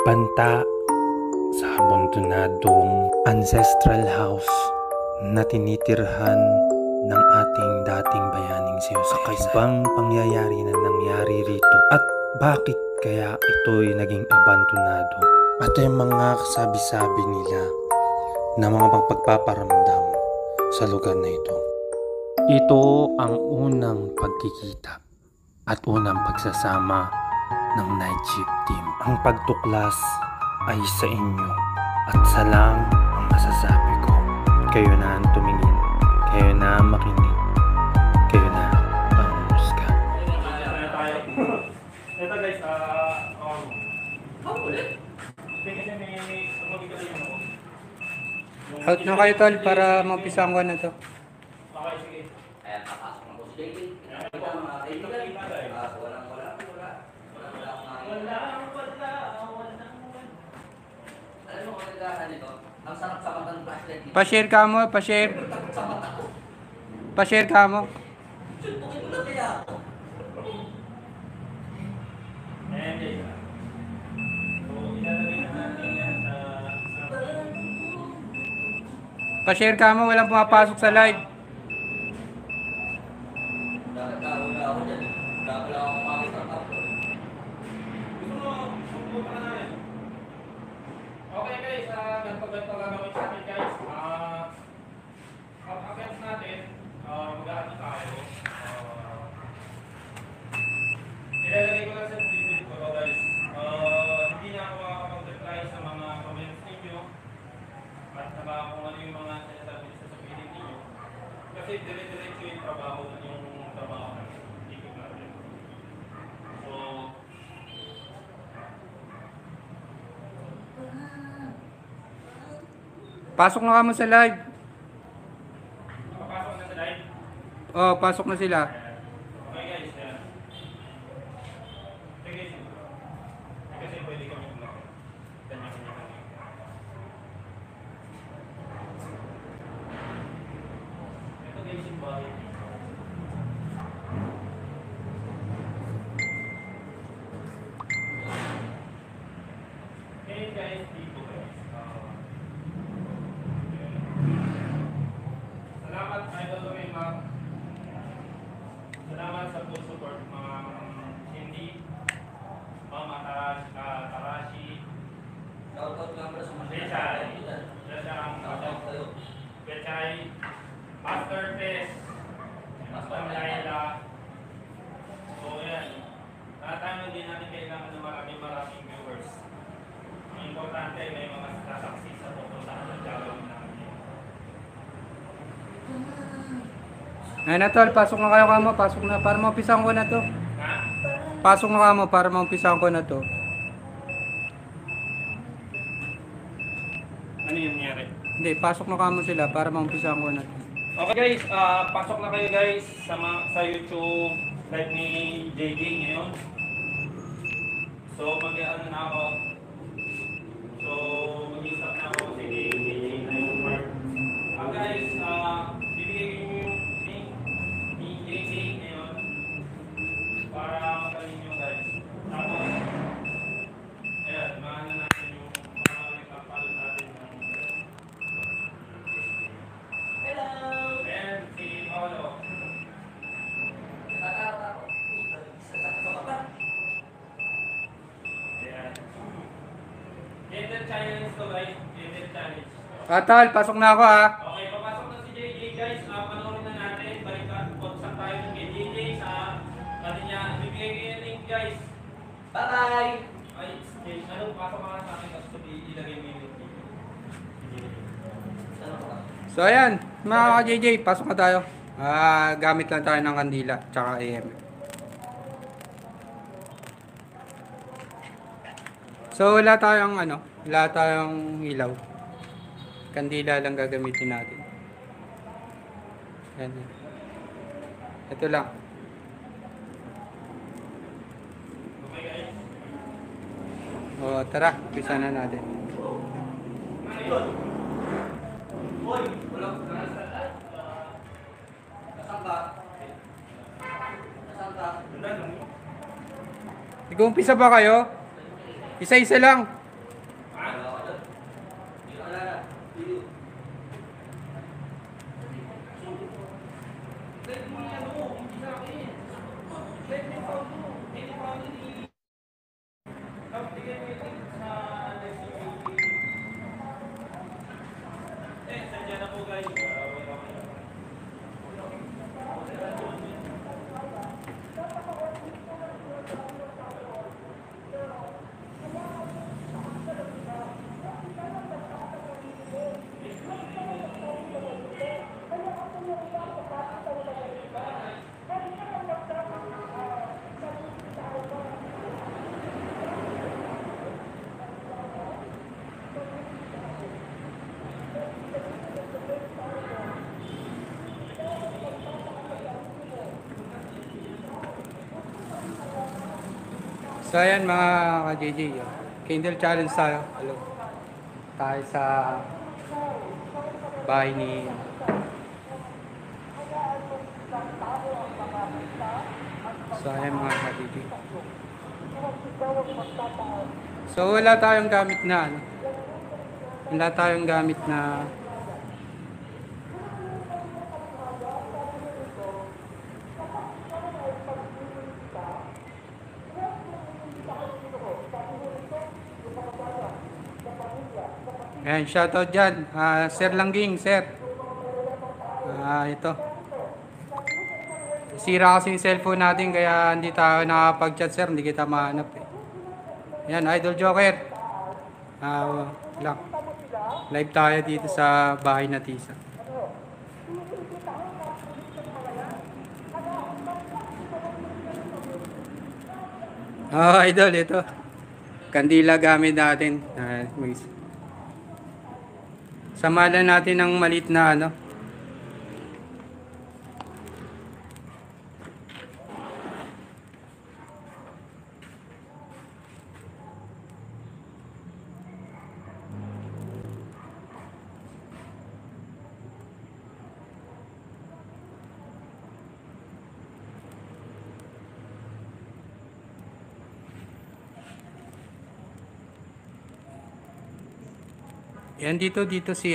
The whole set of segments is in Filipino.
Banta sa abandonadong ancestral house na tinitirhan ng ating dating bayaning si Jose. Kakaibang pangyayari na nangyari rito at bakit kaya ito'y naging abandonado. At yung mga kasabi-sabi nila na mga pagpaparamdam sa lugar na ito. Ito ang unang pagkikita at unang pagsasama ng night shift team. Ang pagtuklas ay sa inyo at sa lang ang masasabi ko. Kayo na ang tumingin, kayo na ang makinig, kayo na ang humusga. Ito guys, ulit? Out na kayo tol para mapisahan ko na to. Okay, sige. Ayan, papasok na po si JT. Ito mga kaibigan. Alam mo kung nagkakan nito? Ang sarap sa matang flashlight dito. Pa-share ka mo, pa-share. Pa-share ka mo. Suntukin mo na kaya ako. And then, so ilalagay na natin yan sa... Pa-share ka mo, walang pumapasok sa live. Nakakahula ako dyan. Nakakala ako makita ng tapos. Gusto mo, subukan ka na yan. Okay guys, ganito gagawin sa atin guys. Pag-accounts natin, mag-aano tayo. Ilalagay ko lang sa video ko guys. Hindi na ako makakapag-reply sa mga comments ninyo. At saka kung ano yung mga sinasabi sa sabihin ninyo. Kasi dire-diretso yung trabaho natin. Ikot natin. So, Pasok na ka mo sa live. papasok na sa live. Oh, pasok na sila. Okay guys, yan. Sige, sige. Kasi pwede kami kumakain. Kanya-kanya kami. Ito guys yung bahay. Okay guys, dito guys. Salamat idol kami ma'am. Salamat sa full support Ma'am Cindy, Ma'am Tarashi, Shoutout lang pala sa mga Bechay, kaibigan. Shoutout kayo. Bechay, Master Tess, Master Laila. So yan, tatama din natin kailangan ng maraming viewers. Ang importante may mga sasaksi sa pupuntahan ng gagawin natin. Ayun na tol, pasok na kayo kamo, pasok na para maumpisahan ko na to. Ha? Pasok na kamo para maumpisahan ko na to. Ano yung nangyari? Hindi, pasok na kamo sila para maumpisahan ko na to. Okay guys, pasok na kayo guys sa YouTube live ni JJ ngayon. So mag-ano na ako. So mag-stop na ako kasi JJ na yung part. Guys, bibigay ko yung link ni JJ ngayon para magaling nyo guys. Tapos, ayan, maano natin yung mga nagpapalo natin ng Hello! and si Paolo. Natatarap ako. Sasakit sa mata. Ayan. Gender challenge to guys. Gender challenge. Tol, pasok na ako ha. Okay, papasok na si JJ guys. Panoorin na natin. Balikan. Kontak tayo kay JJ sa kanya. Bibigay ko yung link guys. Bye-bye! Ay, ano, pasok ka sa akin tapos ilagay mo yung link dito. Ano ko ba? So ayan, mga ka-JJ, pasok na tayo. Gamit lang tayo ng kandila, tsaka AM. So wala tayong ilaw. Kandila lang gagamitin natin. Ayan. Ito lang. Okay guys. O tara, umpisa na natin. Ano yun? Hoy! Walang nasaan ka? Nasaan ka? Nasaan ka? Ganda lang yun. Nag-uumpisa ba kayo? Isa-isa lang. Bigyan mo yung link sa SCP. Nandiyan na po guys. So ayan mga ka-JJ, Kindle Challenge tayo. Hello. Tayo sa bahay ni So ayan mga ka-JJ. So wala tayong gamit na ano. Wala tayong gamit na Ayan, shoutout dyan. Sir Langging, sir. Ito. Sira kasi yung cellphone natin kaya hindi tayo nakapag-chat, sir. Hindi kita mahanap eh. Ayan, Idol Joker. Lang. Live tayo dito sa bahay na Tisa. Idol, ito. Kandila gamit natin. Samalan natin ng maliit na ano. Yan dito si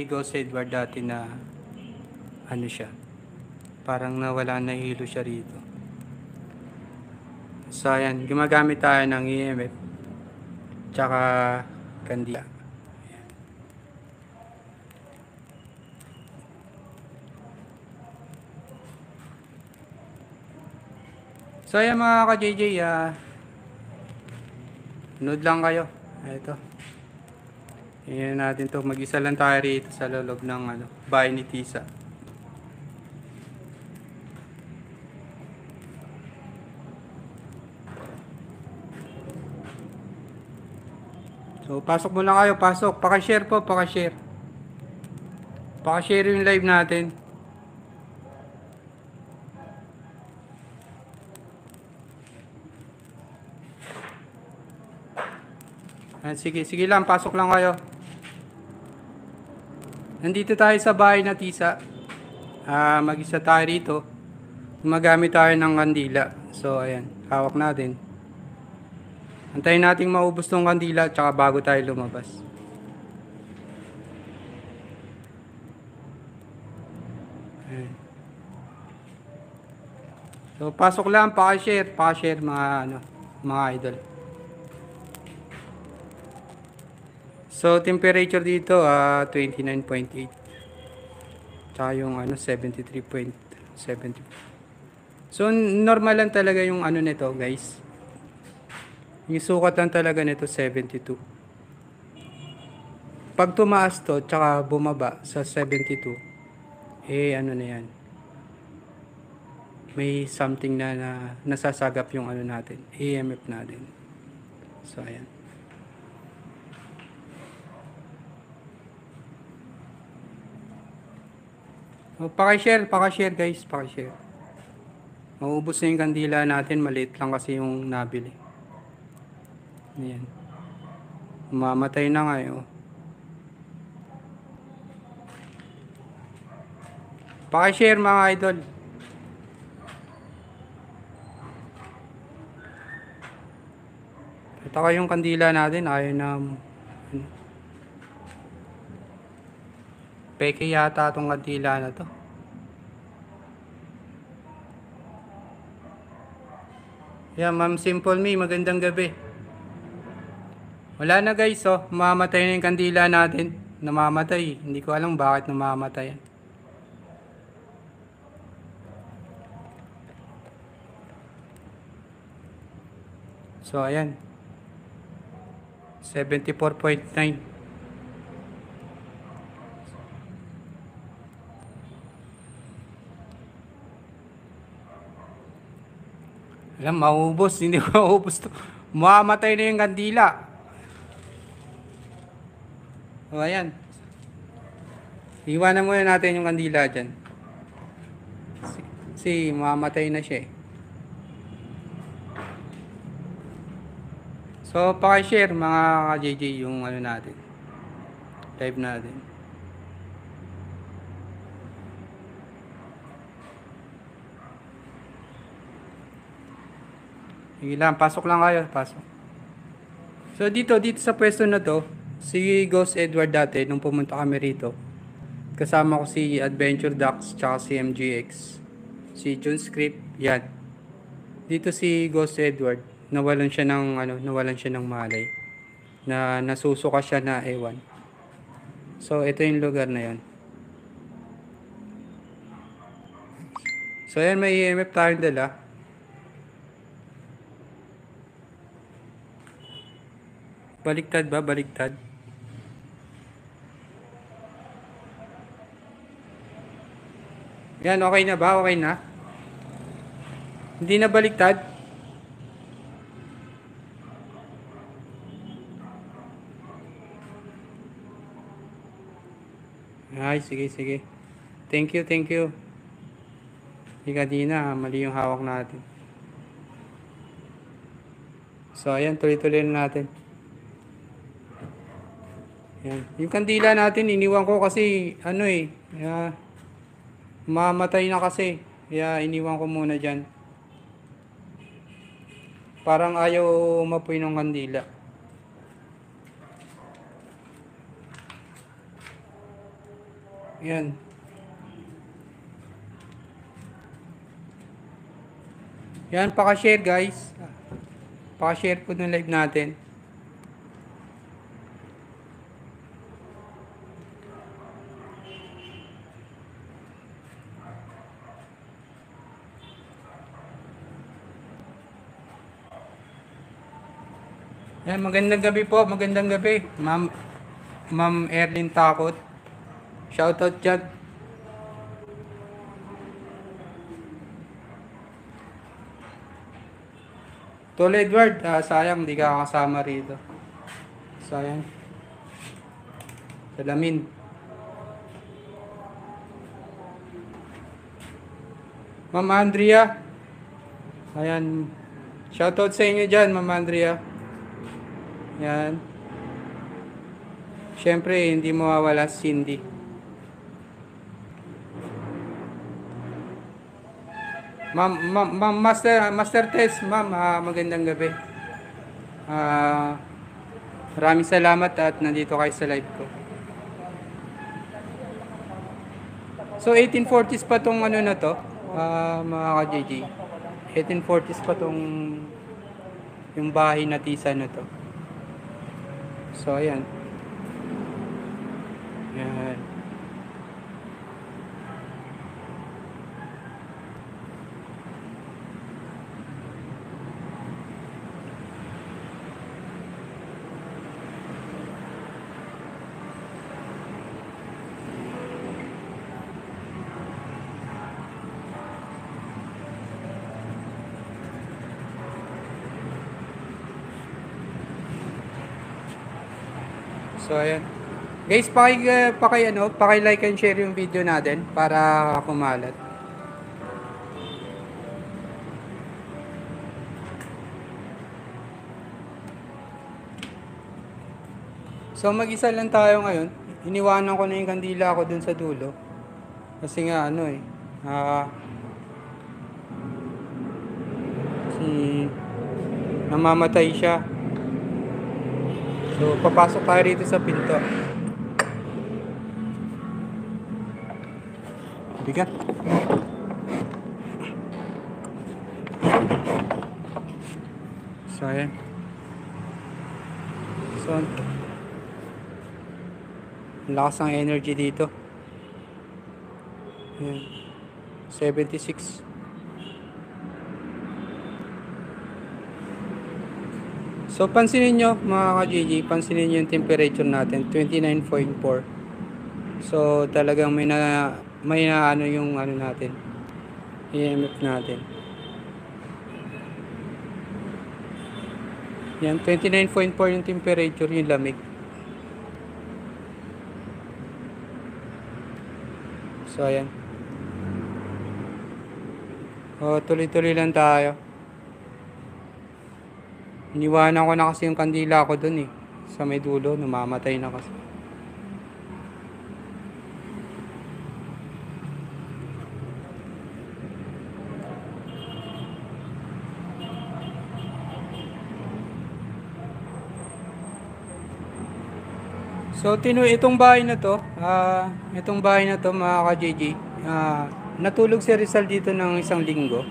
Ghost Edward dati na ano siya. Parang nawala na hilo siya rito. So ayan, gumagamit tayo ng EMF tsaka kandila. So ayan mga ka-JJ, nood lang kayo. Ito. Ayan natin to, mag-isa lang tayo rito sa loob ng bahay ni Tisa. So pasok muna kayo, pasok. Paka-share po, paka-share. Paka-share yung live natin. Sige, sige lang, pasok lang kayo. Nandito tayo sa bahay na Tisa. Mag-isa tayo rito. Gumagamit tayo ng kandila. So, ayan. Hawak natin. Antayin nating maubos tong kandila tsaka bago tayo lumabas. Ayan. So, pasok lang. Paka-share mga idol. So, temperature dito, 29.8. Tsaka yung 73.70. So, normal lang talaga yung nito, guys. Yung sukat lang talaga nito, 72. Pag tumaas to, tsaka bumaba sa 72, na yan. May something na nasasagap yung natin, EMF natin. So, ayan. Paki-share guys, paki-share. Mauubos na yung kandila natin, maliit lang kasi yung nabili. Ayan. Mamatay na nga eh. Paki-share mga idol. Ito yung kandila natin, ayaw na peke yata itong kandila na to. Yeah, Ma'am Simple Me, magandang gabi. Wala na guys, oh. Mamamatay na yung kandila natin. Namamatay. Hindi ko alam bakit namamatay. So, ayan. 74.9. Alam, maubos. Hindi ko maubos to. Mamamatay na yung kandila. O, ayan. Iwanan muna natin yung kandila dyan. Kasi mamamatay na siya eh. So, pakishare mga ka-JJ yung ano natin. Live natin. Sige lang, pasok lang kayo. Pasok. So, dito sa pwesto na to, si Ghost Edward dati, nung pumunta kami rito, kasama ko si Adventure Ducks, tsaka si MGX, si June Script, yan. Dito si Ghost Edward, nawalan siya ng malay. Na nasusuka siya na ewan. So, ito yung lugar na yon. So, yan, may EMF tayong dala. Baliktad ba? Baliktad. Yan, okay na ba? Okay na? Hindi na baliktad? Ay, sige. Thank you. Hindi kanina, mali yung hawak natin. So, ayan, tuloy-tuloy na natin. Yan. Yung kandila natin, iniwan ko kasi, mamatay na kasi. Kaya, iniwan ko muna dyan. Parang ayaw umapoy ng kandila. Yan. Yan, pakashare guys. Pakashare po ng live natin. Yan, magandang gabi po. Magandang gabi. Ma'am Erlyn Takot. Shoutout dyan. Tol Edward, sayang di ka kasama rito. Sayang. Salamin. Ma'am Andrea. Ayan. Shoutout sa inyo dyan, Ma'am Andrea. Yan. Siyempre, hindi mawawala si Cindy. Ma'am Master Tess, ma'am, magandang gabi. Maraming salamat at nandito kayo sa live ko. So 1840s pa tong ano na to, mga ka-JJ. 1840s pa tong yung bahay na tisa na to. So ayan. Yan. So ayan. Guys, paki-like and share yung video natin para kumalat. So mag-isa lang tayo ngayon. Iniwanan ko na yung kandila ko dun sa dulo. Kasi nga namamatay siya. So, papasok tayo rito sa pinto. Bigat. So, ayan. So, ang lakas ng energy dito. Ayan. 76. So, pansinin nyo mga ka-GG, pansinin nyo yung temperature natin, 29.4. So, talagang may na ano yung ano natin, EMF natin. Yan, 29.4 yung temperature, yung lamig. So, ayan. O, tuloy-tuloy lang tayo. Iniwanan ko na kasi yung kandila ko dun eh. Sa may dulo, namamatay na kasi. So, itong bahay na to, mga ka-JJ, natulog si Rizal dito ng 1 linggo.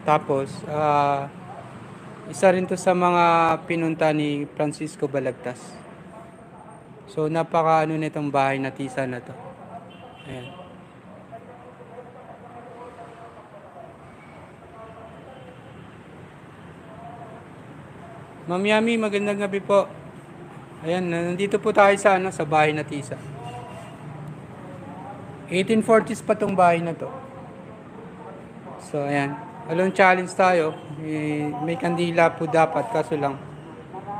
Tapos, isa rin to sa mga pinunta ni Francisco Balagtas. So, napaka ano nitong bahay na tisa na to. Ayan. Ma'am Yami, magandang gabi po. Ayan, nandito po tayo sa sa bahay na tisa. 1840s pa tong bahay na to. So, ayan. Along challenge tayo. May kandila po dapat, kaso lang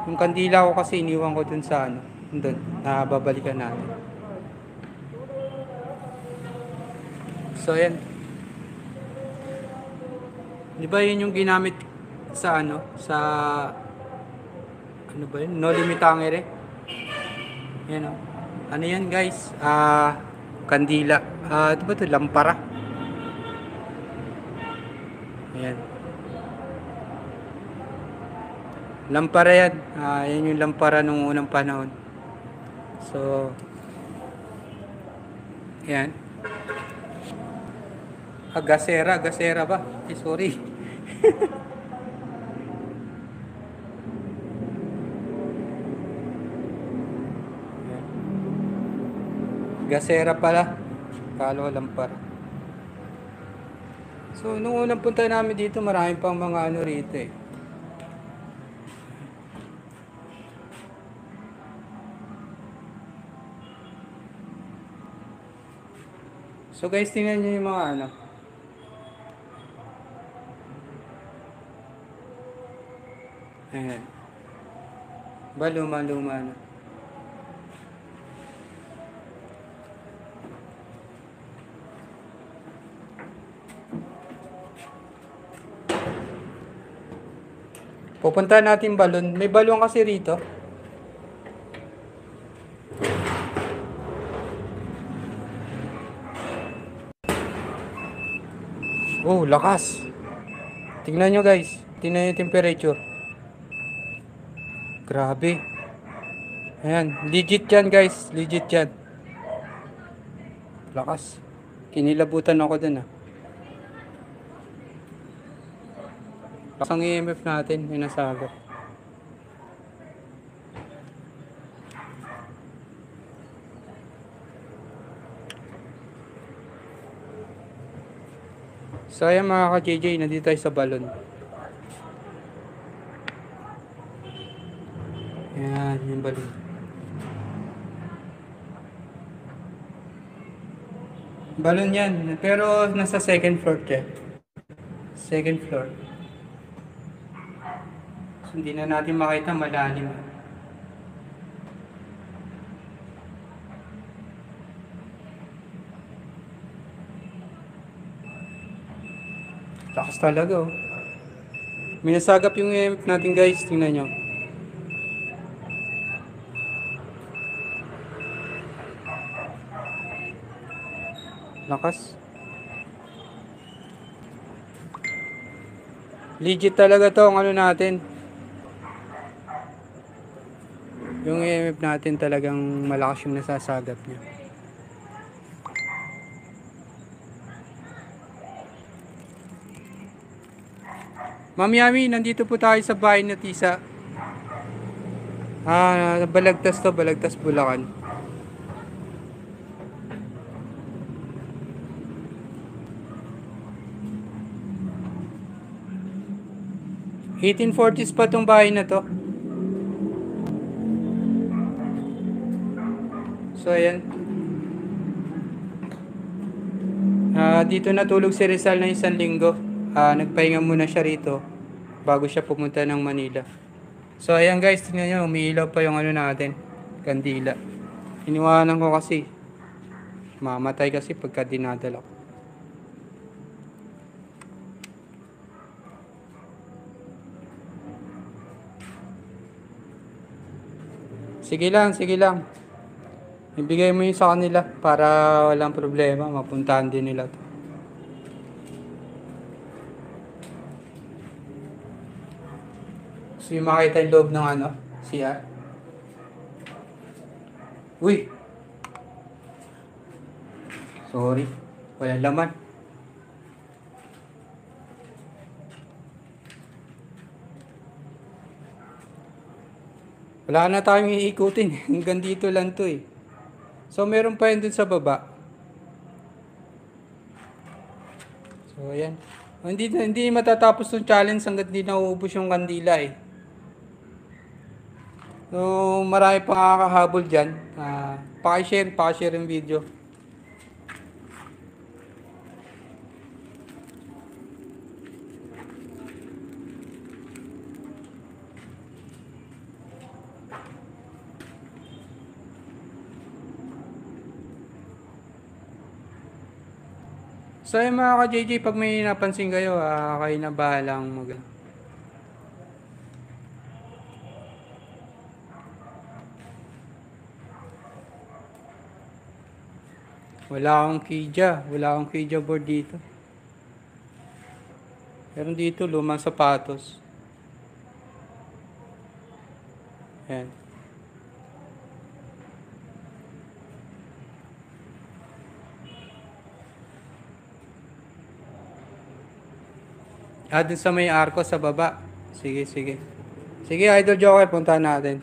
yung kandila ko kasi iniwan ko dun sa dun, babalikan natin. So, ayan. Di ba yun yung ginamit sa sa ano ba yun? No Limit Tangere. Yan o. Ano yan guys? Kandila. Ito ba ito? Lampara. Ayan. Lampara yan. Yan yung lampara nung unang panahon. So, ayan. Gasera ba? Sorry. Gasera pala. Kalo lampara. So, nung unang punta namin dito, marami pang mga rito eh. So guys, tingnan nyo yung mga ayan. Luma na. Pupunta natin balon. May balon kasi rito. Oh, lakas. Tingnan nyo guys. Tingnan nyo yung temperature. Grabe. Ayan. Legit yan guys. Legit yan. Lakas. Kinilabutan ako dun Ang EMF natin, may nasagot. So ayan mga ka-JJ, nandito tayo sa balon. Ayan, yung balon. Balon yan, pero nasa second floor siya. Second floor. Hindi na natin makita, malalim. Lakas talaga May nasagap yung EMF natin guys, tingnan nyo. Lakas. Legit talaga to ang natin. Yung EMF natin talagang malakas yung nasasagap niya. Ma'am Yami, nandito po tayo sa bahay na tisa. Balagtas to, Balagtas, Bulacan. '40s pa tong bahay na to. So ayan. Dito natulog si Rizal na 1 linggo. Nagpahinga muna siya rito bago siya pumunta ng Manila. So ayan guys, tingnan nyo, umiilaw pa yung ano natin, kandila. Iniwanan ko kasi, mamatay kasi pagka dinadala ko. Sige lang, sige lang. Ibigay mo yun sa kanila para walang problema, mapuntahan din nila to. Gusto yung makita yung loob ng ano, CR. Uy! Sorry, walang laman. Wala na tayong iikutin. Hanggang dito lang to eh. So, meron pa yun dun sa baba. So, ayan. Hindi matatapos yung challenge hanggat di nauubos yung kandila eh. So, marami pang nakakahabol dyan. Pakishare yung video. So yung mga ka-JJ, pag may napansin kayo, kayo na bahalang mag... Wala akong keyja board dito. Meron dito, lumang sapatos. Ayan. Dun sa may arko sa baba. Sige. Sige, Idol Joker, puntahan natin.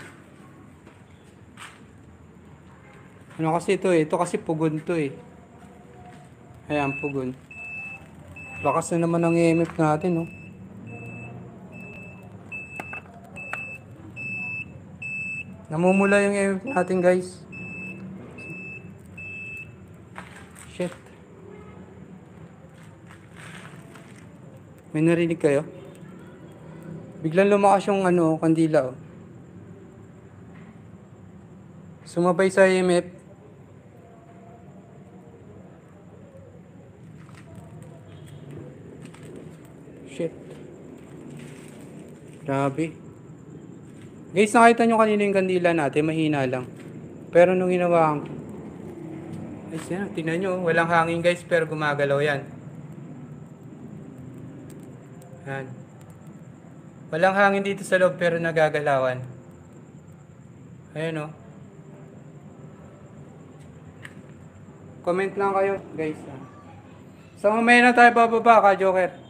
Ano kasi ito eh? Ito kasi pugon to eh. Ayan, pugon. Lakas na naman ang EMF natin, no? Namumula yung EMF natin, guys. Shit. May narinig kayo? Biglang lumakas yung ano, kandila, oh. Sumabay sa EMF. Shit. Grabe. Guys, nakita nyo kanina yung kandila natin, mahina lang. Pero nung ginawa ko, ay, tingnan nyo, walang hangin guys, pero gumagalaw yan. Yan. Walang hangin dito sa loob, pero nagagalawan. Ayan, oh. Comment lang kayo, guys. So, mamaya na tayo bababa, ka-Joker.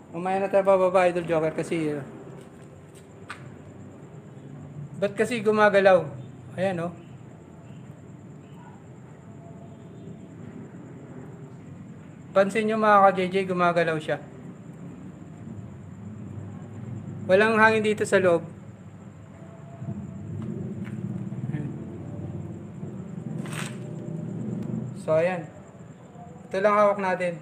Mamaya na tayo bababa, Idol Joker, kasi... ba't kasi gumagalaw? Ayan, oh. Pansin nyo mga ka-JJ, gumagalaw siya. Walang hangin dito sa loob. So, ayan. Ito lang hawak natin.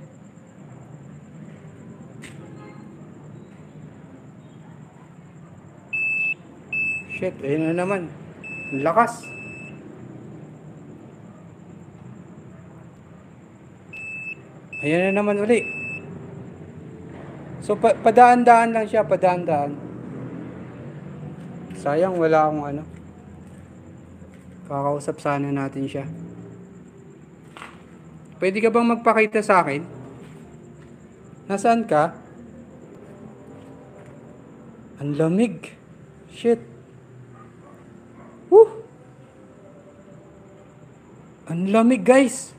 Shit, ayun na naman. Ang lakas. Ayan na naman uli. So, padaan-daan lang siya, padaan-daan. Sayang, wala akong ano. Kakausap sana natin siya. Pwede ka bang magpakita sa akin? Nasaan ka? Ang lamig. Shit. Woo! Ang lamig, guys.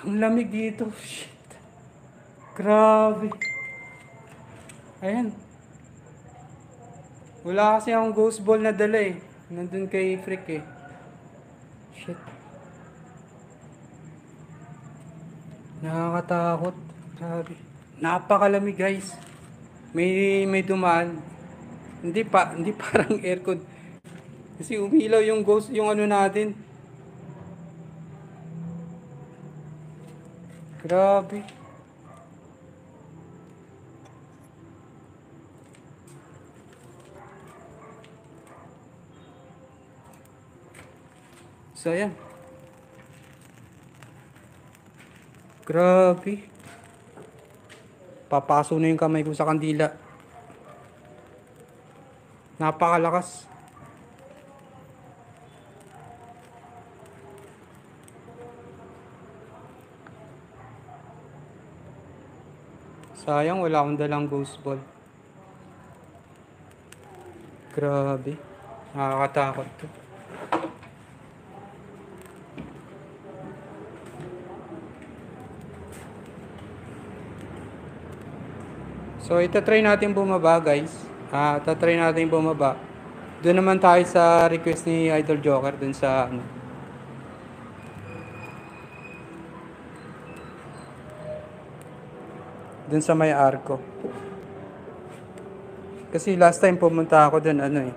Ang lamig dito. Shit. Grabe. Ayan. Wala kasi akong ghost ball na dala eh. Nandun kay Frick eh. Shit. Nakakatakot. Grabe. Napakalamig guys. May dumaan. Hindi parang aircon. Kasi umilaw yung ghost, yung ano natin. Grabe. So, ayan. Grabe. Papaso na yung kamay ko sa kandila. Napakalakas. Sayang, wala akong dalang ghost ball. Grabe. Nakakatakot to. So, itatry natin bumaba guys. Itatry natin bumaba. Doon naman tayo sa request ni Idol Joker. Doon sa ano. Doon sa may arko. Kasi last time pumunta ako doon ano eh.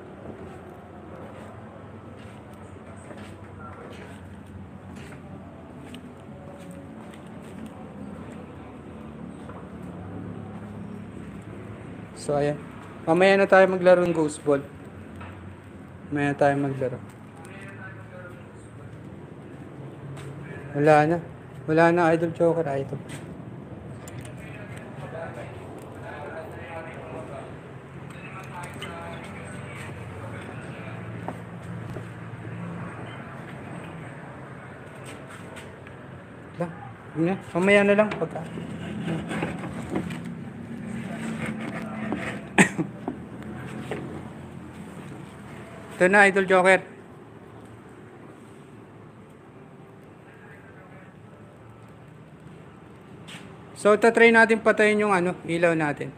So, ayan. Mamaya na tayo maglaro ng ghost ball. Mamaya na tayo maglaro. Wala na. Wala na, Idol Joker. Ito. Lang. Yun na. Mamaya na lang. Pagka. Ito na, Idol Joker. So, tatry natin patayin yung ano, ilaw natin.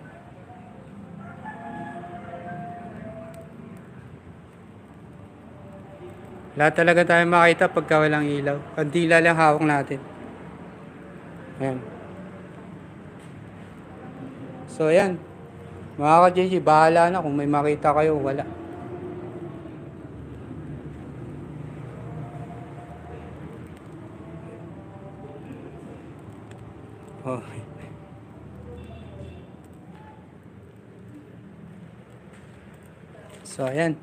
Wala talaga tayo makita pagka walang ilaw. Kandila lang hawak natin. Ayan. So, ayan. Mga ka-JJ, bahala na kung may makita kayo, wala. Okay. So, ayan.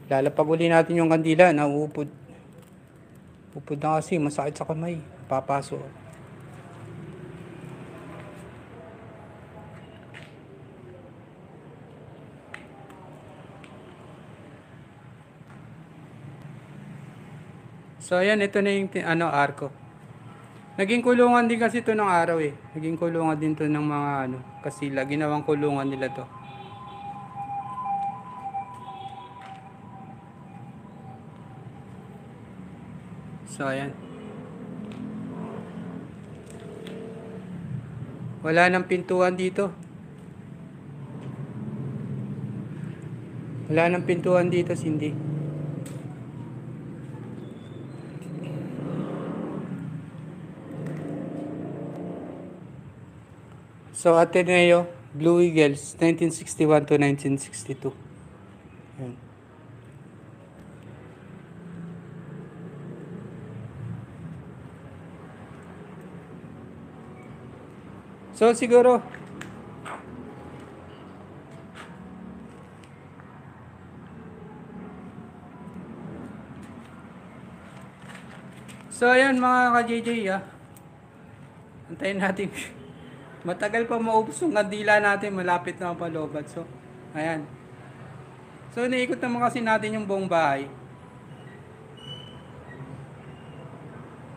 Lalapag uli natin yung kandila. Nauupod. Upod na kasi. Masakit sa kamay. Papaso. So, ayan. Ito na yung ano, arko. Naging kulungan din kasi ito ng araw eh. Naging kulungan din to ng mga ano, kasila. Ginawang kulungan nila to. So, ayan. Wala nang pintuan dito. Wala nang pintuan dito, Cindy. So, Ateneo, Blue Eagles, 1961 to 1962. Ayan. So, siguro, so, ayan mga ka-JJ, antayin natin. Matagal pa maubos yung kandila natin, malapit na ang palobat. So, ayan. So, naikot naman kasi natin yung buong bahay.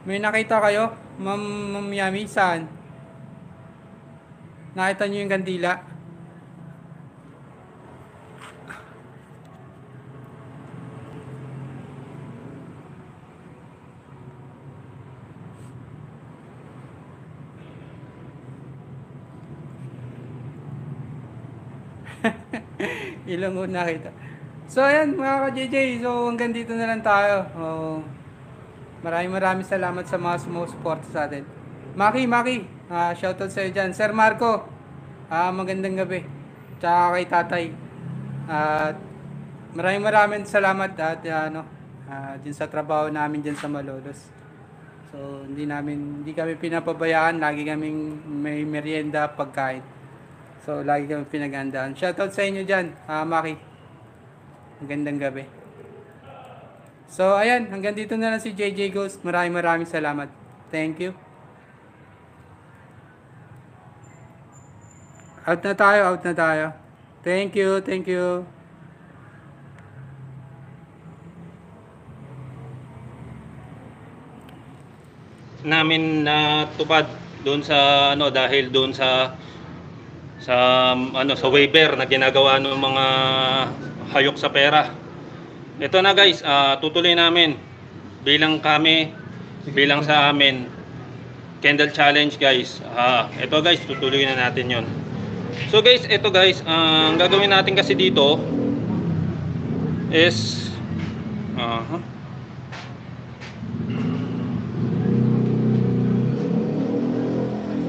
May nakita kayo? Ma'am Yami, saan? Nakita nyo yung kandila? Ilang mo nakita. So ayan mga ka-JJ, so hanggang dito na lang tayo. Maraming salamat sa mga sumusuporta sa atin. Maki, shoutout sa iyo dyan. Sir Marco, magandang gabi. Tsaka kay tatay. At maraming salamat at din sa trabaho namin dyan sa Malolos. So hindi kami pinapabayaan, lagi kaming may merienda, pagkain. So lagi kami pinaghandaan. Shoutout sa inyo dyan, Maki. Magandang gabi. So ayan, hanggang dito na lang si JJ Ghost. Maraming salamat. Thank you. Out na tayo. Thank you. Namin natupad doon sa dahil doon sa waiver na ginagawa ng mga hayok sa pera. Ito na guys, tutuloy namin bilang sa amin candle challenge guys. Ito guys, tutuloy na natin 'yon. So guys, ito guys, ang gagawin natin kasi dito is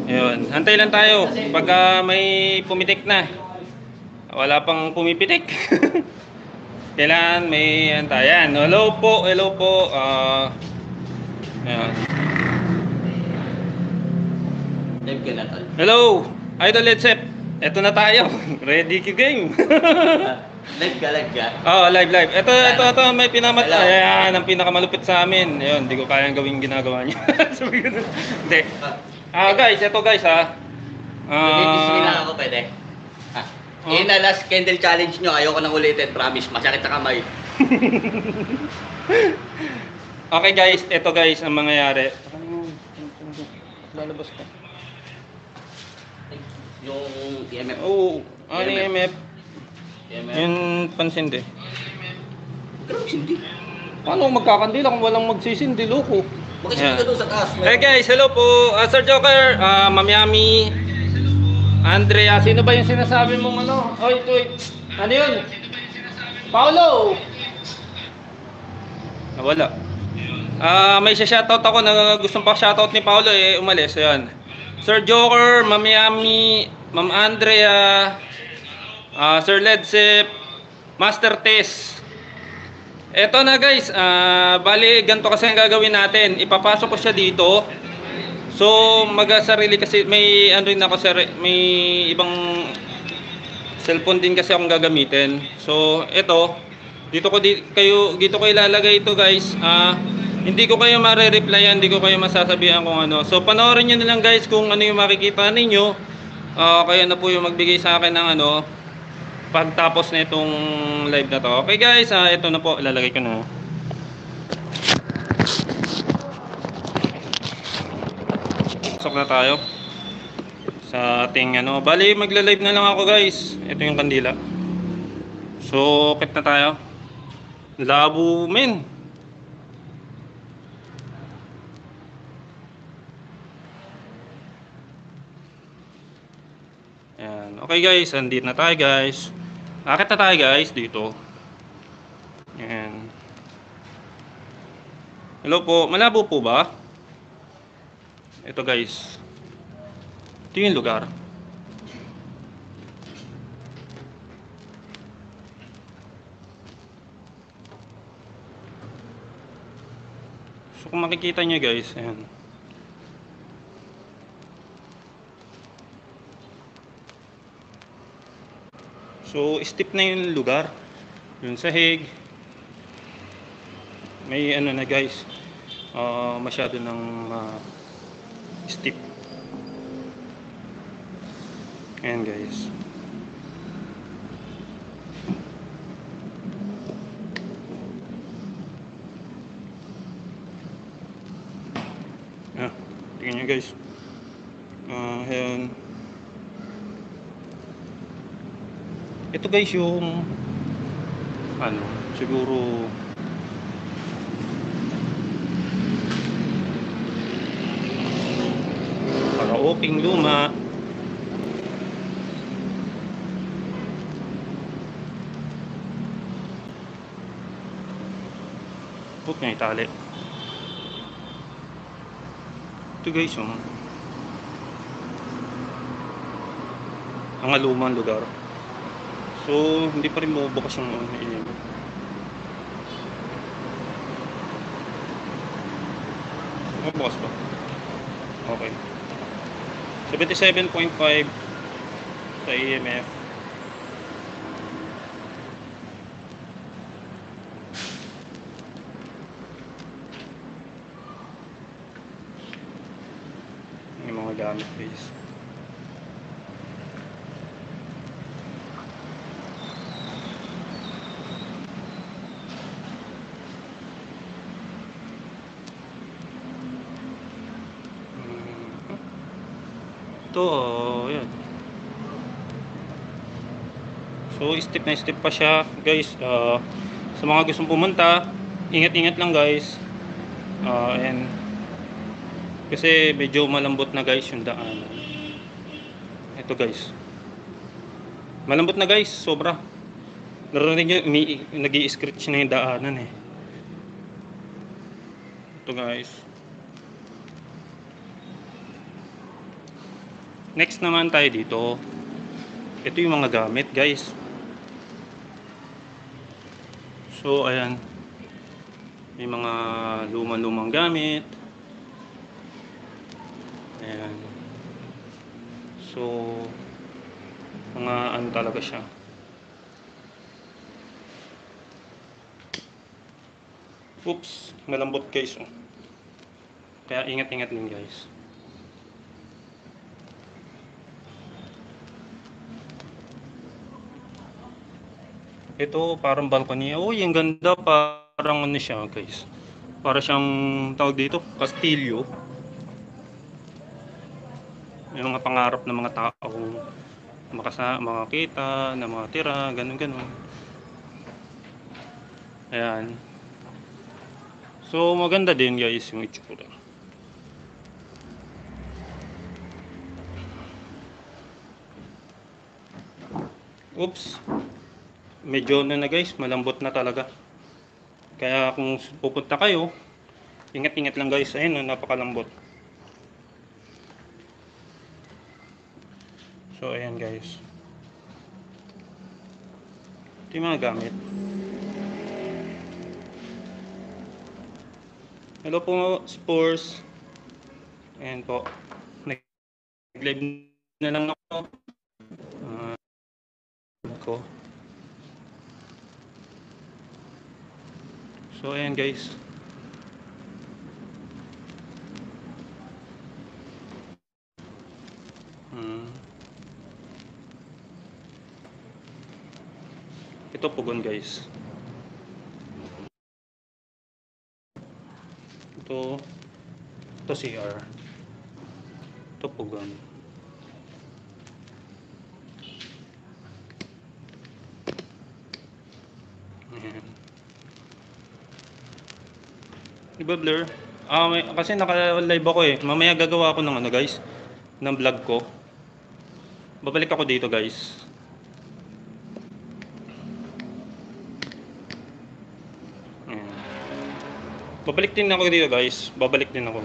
Ayun, hantay lang tayo pagka may pumitik na. Wala pang pumipitik. Kailangan may antayan. Hello po. Ayan. Hello, Idol Ledsep. Ito na tayo. Ready to game. Live ka? Oh, live. Ito may ayan, ang pinakamalupit sa amin. Ayun, hindi ko kayang gawin ginagawa niya. Sabi ko. Hindi. Guys, ito guys Disney lang ako pwede. Yun na last candle challenge nyo, ayoko nang ulitin, promise, masakit sa kamay. Okay guys, ito guys ang mangyayari. Lalabas ka. Yung EMF. Oo, EMF. Yung pansindi. Pero hindi. Paano magkakandila kung walang magsisindi, loko? Makisipin ka doon sa taas. Hey guys, hello po. Sir Joker, Ma'am Yami, Andrea, sino ba yung sinasabi mong ano? Oy, ano yun? Paolo! Wala. May shoutout ako na gustong pa shoutout ni Paolo umalis. Ayan. Sir Joker, Ma'am Yami, Ma'am Andrea, Sir Ledsep, Master Tess. Eto na guys, bali ganito kasi ang gagawin natin. Ipapasok ko siya dito. So mag-sarili kasi may rin ako may ibang cellphone din kasi akong gagamitin. So ito, dito ko ilalagay ito guys. Hindi ko kayo mare-replyan, hindi ko kayo masasabihan kung ano. So panoorin niyo na lang guys kung ano yung makikita ninyo. Kaya na po yung magbigay sa akin ng pagtapos na itong live na to. Okay guys, ito na po, ilalagay ko na. Pasok na tayo sa ating bali magla-live na lang ako guys. Ito yung kandila. So, kit na tayo. Labo men. Ayan. Okay guys, andito na tayo guys. Akit na tayo guys dito. Ayan. Hello po, malabo po ba? Ito guys. Ito yung lugar. So kung makikita nyo guys, ayan. So steep na yung lugar. Yung sahig. May na guys. Masyado ng steep. Ayan guys. Tingnan nyo guys. Ayan. Ito guys yung siguro paraoping luma. Huwag niya itali. Ito guys, ang lumang lugar. So, hindi pa rin bubukas yung inyo. Bukas pa. Okay. 77.5 sa EMF. Yung mga gamit guys. Ito, yan. So, step na step pa siya, guys. Sa mga gustong pumunta, ingat-ingat lang, guys. Ayan. Kasi medyo malambot na, guys, yung daan. Ito, guys. Malambot na, guys. Sobra. Narinig nyo, nag-i-scratch na yung daanan, eh. Ito, guys. Next naman tayo dito. Ito yung mga gamit, guys. So, ayan. May mga lumang gamit. Ayan. So, mga ano talaga siya. Oops, malambot guys. Kaya ingat-ingat din guys. Ito parang balcony. Oh, yung ganda, parang ano siya, guys. Para siyang tawag dito, kastilyo. Yung mga pangarap ng mga taong makakita, na mga tira, ganun. Ayan. So, maganda din, guys, yung itsura. Oops. Medyo na guys, malambot na talaga. Kaya kung pupunta kayo, ingat-ingat lang guys. Ayun, napakalambot. So ayan guys. Ito yung mga gamit. Hello po, Spurs. Ayan po. Nag-live na lang ako. So ayan guys. Ito pugon guys. Ito CR. Ito pugon. Ayan. Iba blur. Kasi naka-live ako eh. Mamaya gagawa ako ng ano guys, ng vlog ko. Babalik ako dito guys. Ayan. Babalik din ako dito guys. Babalik din ako.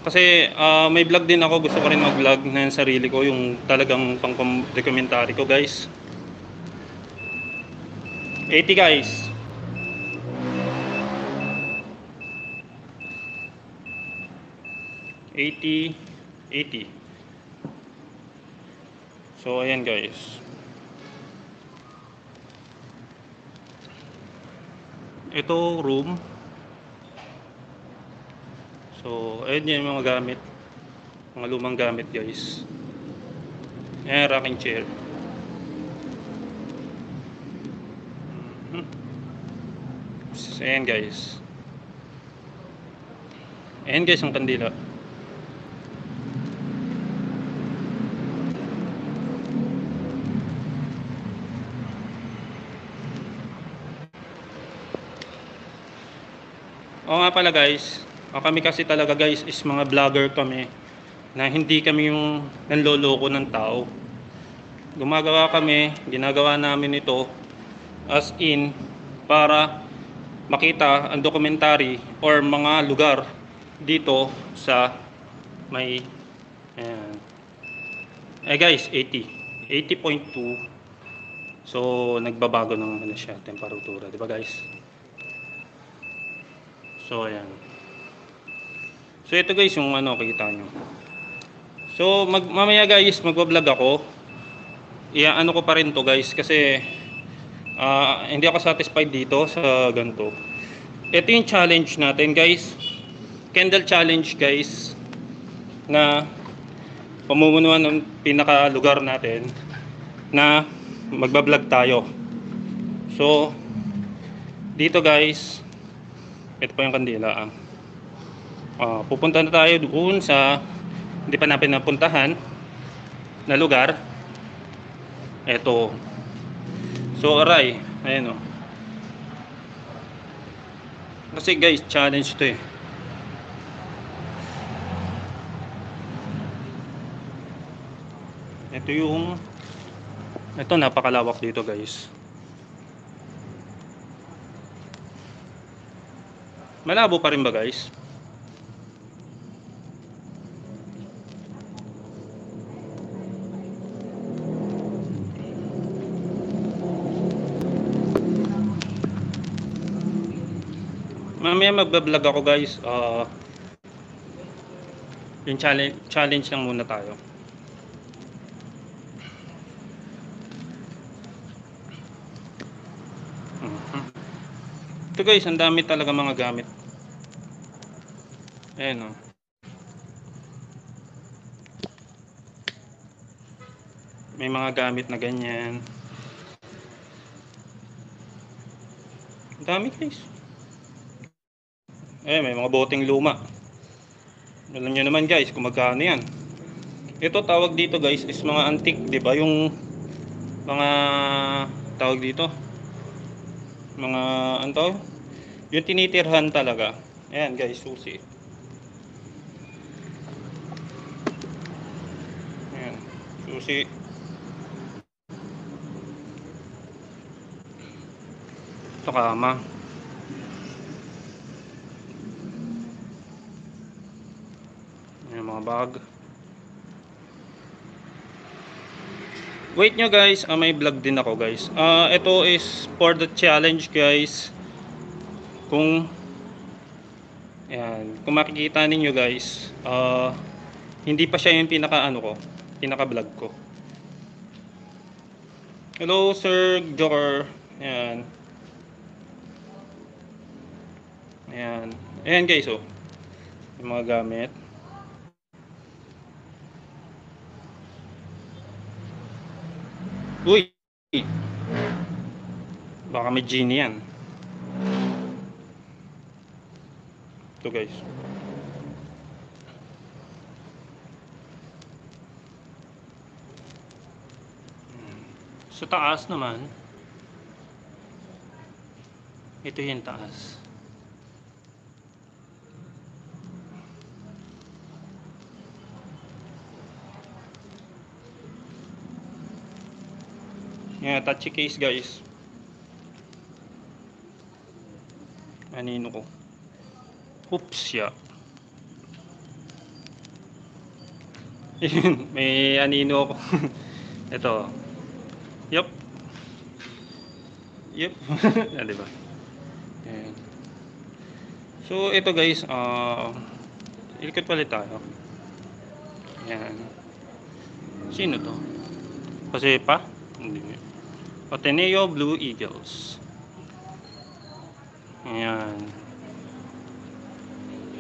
Kasi may vlog din ako. Gusto ko rin mag-vlog na yung sarili ko. Yung talagang pang-documentary ko guys. 80 guys. $80. So ayan guys. Ito room. So ayan yung mga gamit. Mga lumang gamit guys. Ayan, rocking chair. So ayan guys. Ayan guys ang kandila. Oo nga pala guys, kami kasi talaga guys is mga vlogger kami na hindi kami yung nanloloko ng tao. Ginagawa namin ito as in para makita ang documentary or mga lugar dito sa may ayan. Guys, 80.2. So nagbabago ng ano siya, temperatura, di ba guys? So ayan. So ito guys yung ano kita nyo. So mamaya guys magba-vlog ako. Ano ko pa rin to guys kasi hindi ako satisfied dito sa ganito. Ito yung challenge natin guys. Candle challenge guys na pamumunuan ng pinaka lugar natin na magba-vlog tayo. So dito guys, ito pa yung kandila. Pupunta na tayo doon sa hindi pa natin napuntahan na lugar. Ito. So aray, ayan o. Kasi guys, challenge to eh. Ito napakalawak dito guys. Malabo pa rin ba guys? Mamaya magbablog ako guys. Yung challenge lang muna tayo. Ito guys, ang dami talaga mga gamit. Ayan o. May mga gamit na ganyan. Ang dami guys. May mga boteng luma. Alam nyo naman guys kung magkano yan. Ito tawag dito guys is mga antique, di ba? Yung mga tawag dito. Mga ano to? Yung tinitirhan talaga. Ayan guys, susi. Ayan, susi. Ito kama. Ayan mga bag. Wait nyo guys, may vlog din ako guys. Ito is for the challenge guys. Kung ayan, kung makikita ninyo guys, hindi pa siya yung pinaka vlog ko. Hello Sir Joker. Ayan. Ayan. Ayan guys oh. Yung mga gamit. Uy! Baka may genie yan. Ito guys. Sa taas naman. Ito yung taas. Yan, touchy case guys. Anino ko. Oops, ya. May anino ako. Ito. Yup. Yup. Diba? Ayan. So, ito guys. Ilikot palit tayo. Ayan. Sino to? Kasi pa? Hindi. Ateneo Blue Eagles. Ayan.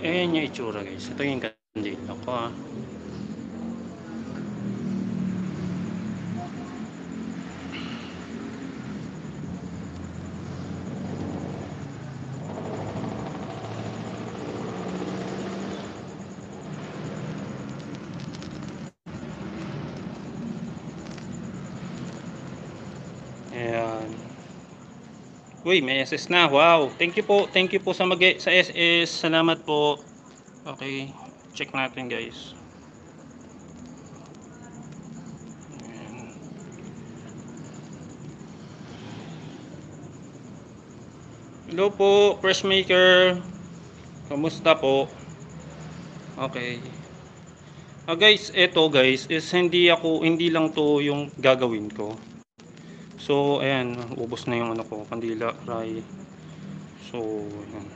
Ayan yung itsura guys. Ito yung kandila ko Ayan. Uy, may SS na. Wow. Thank you po. Thank you po sa sa SS. Salamat po. Okay. Check natin, guys. Ayan. Hello po, press maker. Kamusta po? Okay. Guys, eto guys, is hindi lang to yung gagawin ko. So, ayan, ubos na yung ano ko, kandila, fry. So, ayan.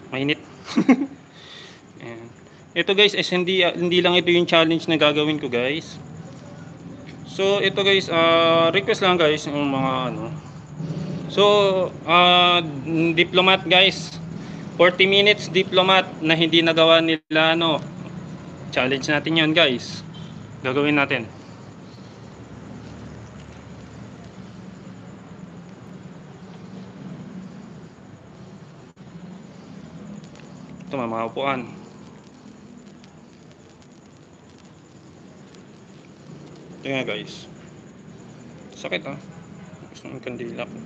Mainit. Ayan. Ito guys, is hindi lang ito yung challenge na gagawin ko guys. So, ito guys, request lang guys yung mga ano. So, diplomat guys. 40 minutes diplomat na hindi nagawa nila ano. Challenge natin 'yan guys. Gagawin natin. Ito mga upuan. Ito nga guys. Sakit gusto ng kandila ko.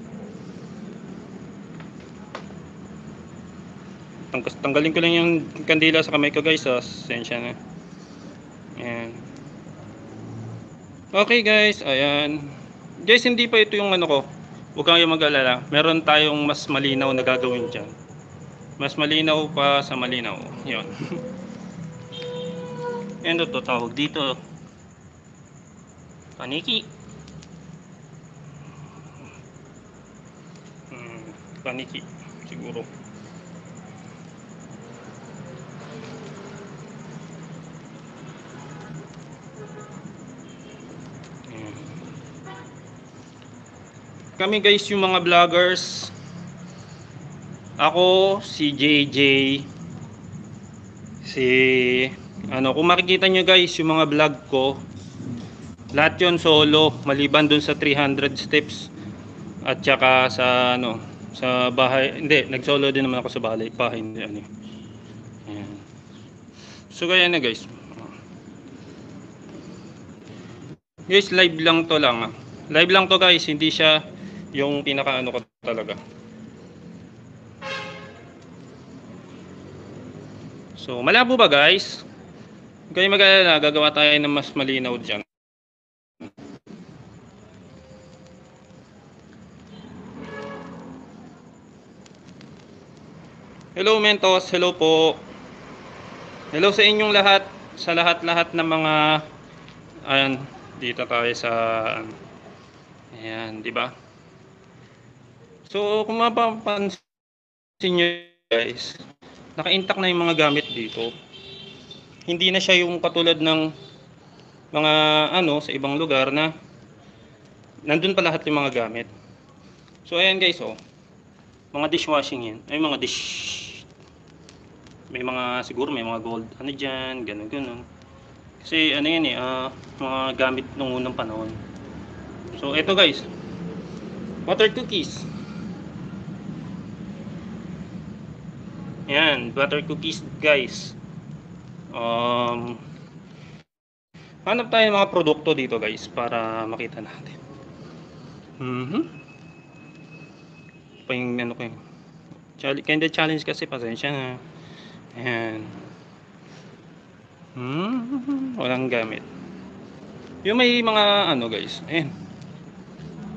Tanggalin ko lang yung kandila sa kamay ko guys. Sensya na. Ayan. Okay guys, ayan. Guys, hindi pa ito yung ano ko. Huwag kayong mag-alala. Meron tayong mas malinaw na gagawin dyan. Mas malinaw pa sa malinaw. Yun. Ano to tawag dito? Paniki. Paniki. Siguro. Kami guys yung mga vloggers. Ako, si JJ, kung makikita nyo guys yung mga vlog ko, lahat yon solo, maliban dun sa 300 steps at saka sa sa bahay. Hindi, nag-solo din naman ako sa bahay, hindi ano. Ayan. So kaya na guys. Guys, live lang to Live lang to guys, hindi siya yung pinaka ko talaga. So, malabo ba guys? Kaya mag-alala, gagawa tayo ng mas malinaw dyan. Hello Mentos, hello po. Hello sa inyong lahat, sa lahat-lahat ng mga ayan, dito tayo sa ayan, di ba? So, kung mapapansin niyo guys, naka-intact na yung mga gamit dito. Hindi na siya yung katulad ng mga sa ibang lugar na nandun pa lahat yung mga gamit. So, ayan guys, mga dishwashing yan. Ay, mga may mga, siguro may mga gold, dyan, ganun. Kasi, yan mga gamit nung unang panahon. So, eto guys, butter cookies. Yan, butter cookies guys. Hanap tayo ng mga produkto dito guys para makita natin. Pa yung ko yung challenge kasi, pasensya na. Ayan. Walang gamit. Yung may mga guys. Ayan.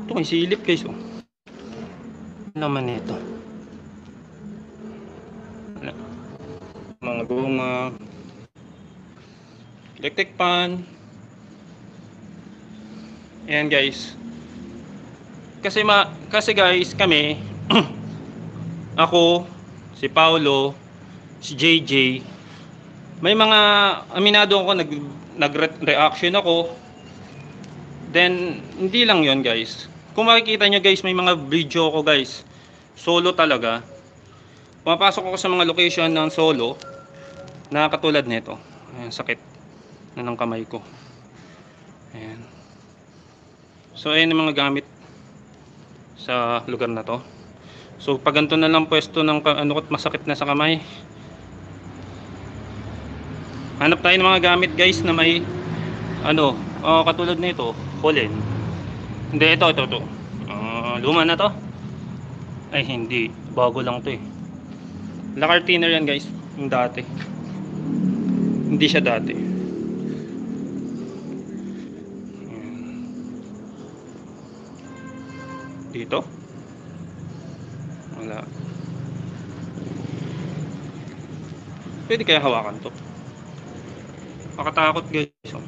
Ito may silip guys naman ito. Mga goma, electric pan. Ayan guys. Kasi guys, kami ako, si Paulo, si JJ, may mga aminado ako, nag-reaction ako. Then hindi lang yon guys. Kung makikita nyo guys, may mga video ako guys, solo talaga. Pumapasok ako sa mga location ng solo na katulad nito. Ayan, sakit na ng kamay ko. Ayan. So ayan yung mga gamit sa lugar na to. So pag ganito na lang pwesto ng masakit na sa kamay, hanap tayo ng mga gamit guys na may katulad nito, Colin. Hindi, ito. Luma na to. Ay hindi, bago lang to lacquer thinner yan guys, yung dati. Hindi siya dati. Dito. Wala. Pwede kaya hawakan to? Nakatakot guys. Oh.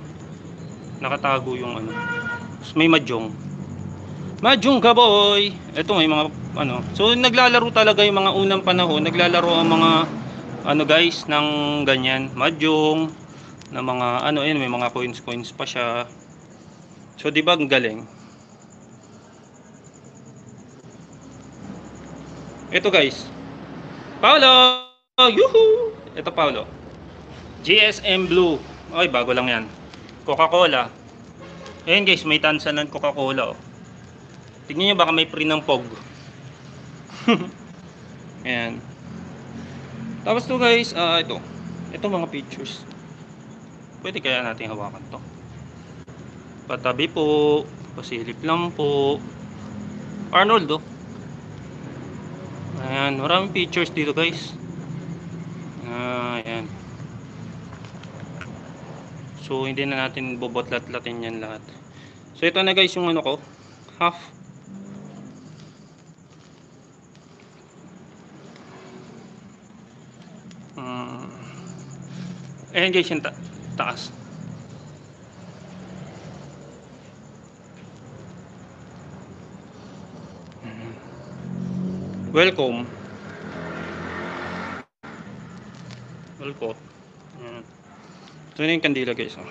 Nakatago yung ano. Tapos may mahjong. Mahjong ka boy! Ito may mga ano. So naglalaro talaga yung mga unang panahon. Naglalaro ang mga ano guys ng ganyan. Mahjong. Na mga ano ayun may mga coins pa siya. So di ba ang galing? Ito guys. Paolo! Yuhu! Ito Paolo. GSM Blue. Ay bago lang yan. Coca-Cola. Ayan guys, may tansa ng Coca-Cola. Oh. Tignan nyo baka may free ng POG. Ayan. Tapos to guys, ito. Ito mga pictures. Pwede kaya natin hawakan to. Patabi po. Pasilip lang po. Arnold oh. Ayan, maraming pictures dito guys. Ayan. So hindi na natin bobotlat-latin yan lahat. So ito na guys yung ano ko. Half. Ayan guys yung taas. Welcome. Welcome. Ayan. Ito na yung kandila guys. Oh.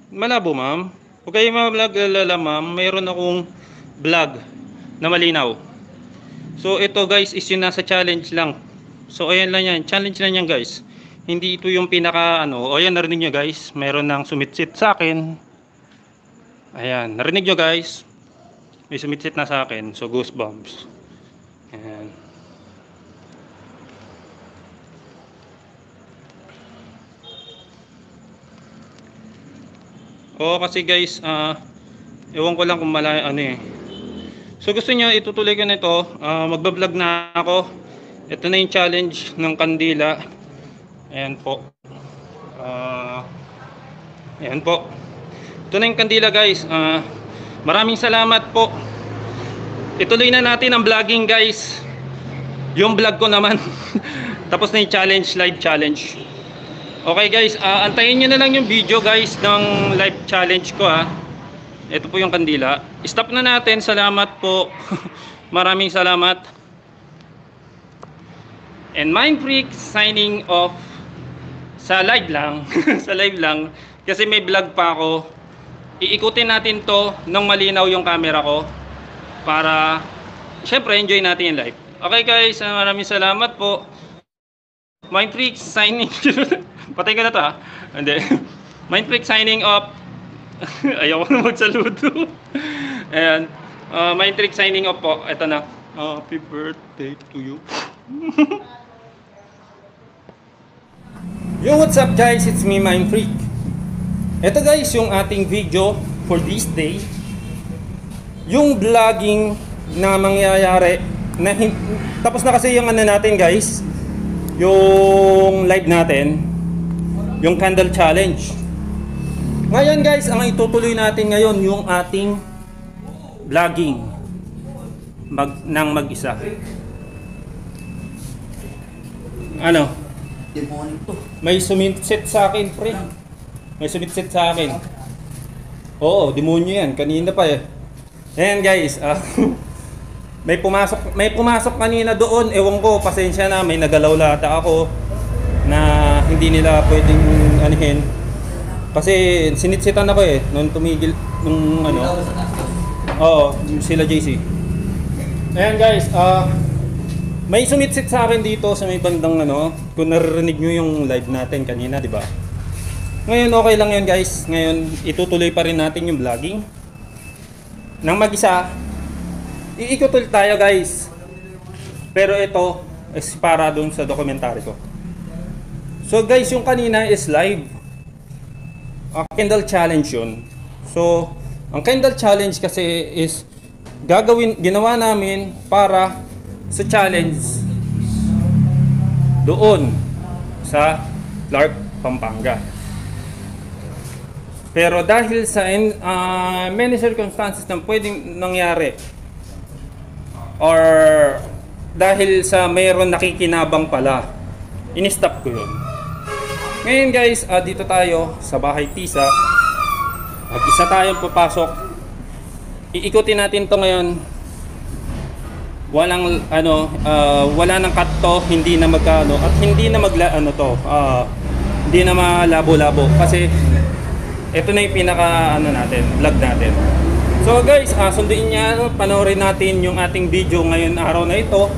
Malabo ma'am. Huwag kayo mag-alala ma'am. Mayroon akong vlog na malinaw. So ito guys is yung nasa challenge lang. So ayan lang yan. Challenge lang yan guys. Hindi ito yung pinaka ano. O ayan narinig nyo guys. Mayroon nang sumitsit sa akin. Ayan. Narinig nyo guys. May sumitsit na sa akin. So goosebumps. Ayan. Oo kasi guys, ewan ko lang kung ano eh. So gusto niyo itutuloy ko nito, magba-vlog na ako. Ito na yung challenge ng kandila. Ayan po. Ayan po. Ito na yung kandila guys. Maraming salamat po. Ituloy na natin ang vlogging guys. Yung vlog ko naman. Tapos na yung challenge, live challenge. Okay guys, antayin nyo na lang yung video guys ng live challenge ko ha. Ito po yung kandila. Stop na natin, salamat po. Maraming salamat. And Mindfreak signing off. Sa live lang. Sa live lang. Kasi may vlog pa ako. Iikutin natin to nang malinaw yung camera ko. Para syempre enjoy natin yung live. Okay guys, maraming salamat po. Mindfreak signing. Patay ko na to ha. Hindi. Mindfreak signing off. Ayaw ko na magsaludo. Ayan. Mindfreak signing off po. Ito na. Happy birthday to you. Yo, what's up guys? It's me, Mindfreak. Ito guys yung ating video for this day. Yung vlogging na mangyayari na tapos na kasi yung ano natin guys. Yung live natin. Yung candle challenge. Ngayon guys, ang itutuloy natin ngayon yung ating vlogging ng mag-isa. Ano? May sumitsit sa akin, pre. May sumitsit sa akin. Oo, demonyo yan. Kanina pa eh. Ayan guys, may pumasok kanina doon. Ewan ko, pasensya na, may nagalaw lata ako na hindi nila pwedeng anihin. Kasi sinitsitan ako eh nung tumigil nung ano. Oo, sila JC. Ayan guys, may sumitsit sa akin dito sa may bandang ano, kung naririnig nyo yung live natin kanina, di ba? Ngayon okay lang yun guys. Ngayon itutuloy pa rin natin yung vlogging nang mag-isa. Iikot ulit tayo guys. Pero ito is para dun sa dokumentary ko. So guys, yung kanina is live. Candle challenge yun. So, ang candle challenge kasi is ginawa namin para sa challenge doon sa Clark, Pampanga. Pero dahil sa many circumstances na pwedeng nangyari or dahil sa mayroon nakikinabang pala, in-stop ko yun. Ngayon guys, dito tayo sa bahay Tisa. Isa tayong papasok. Iikutin natin to ngayon. Walang wala nang cut to, hindi na magkano at hindi na hindi na malabo-labo kasi ito na yung pinaka vlog natin. So guys, sunduin niya, panoorin natin yung ating video ngayon araw na ito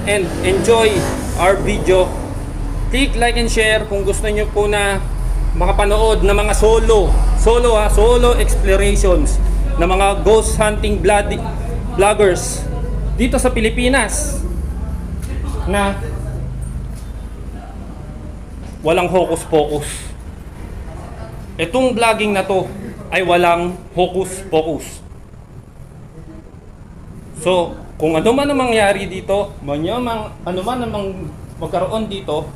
and enjoy our video. Click like and share kung gusto niyo po na makapanood ng mga solo explorations ng mga ghost hunting vloggers dito sa Pilipinas na walang hocus pocus. Itong vlogging na to ay walang hocus pocus. So, kung ano man ang mangyari dito, ano man ang magkaroon dito,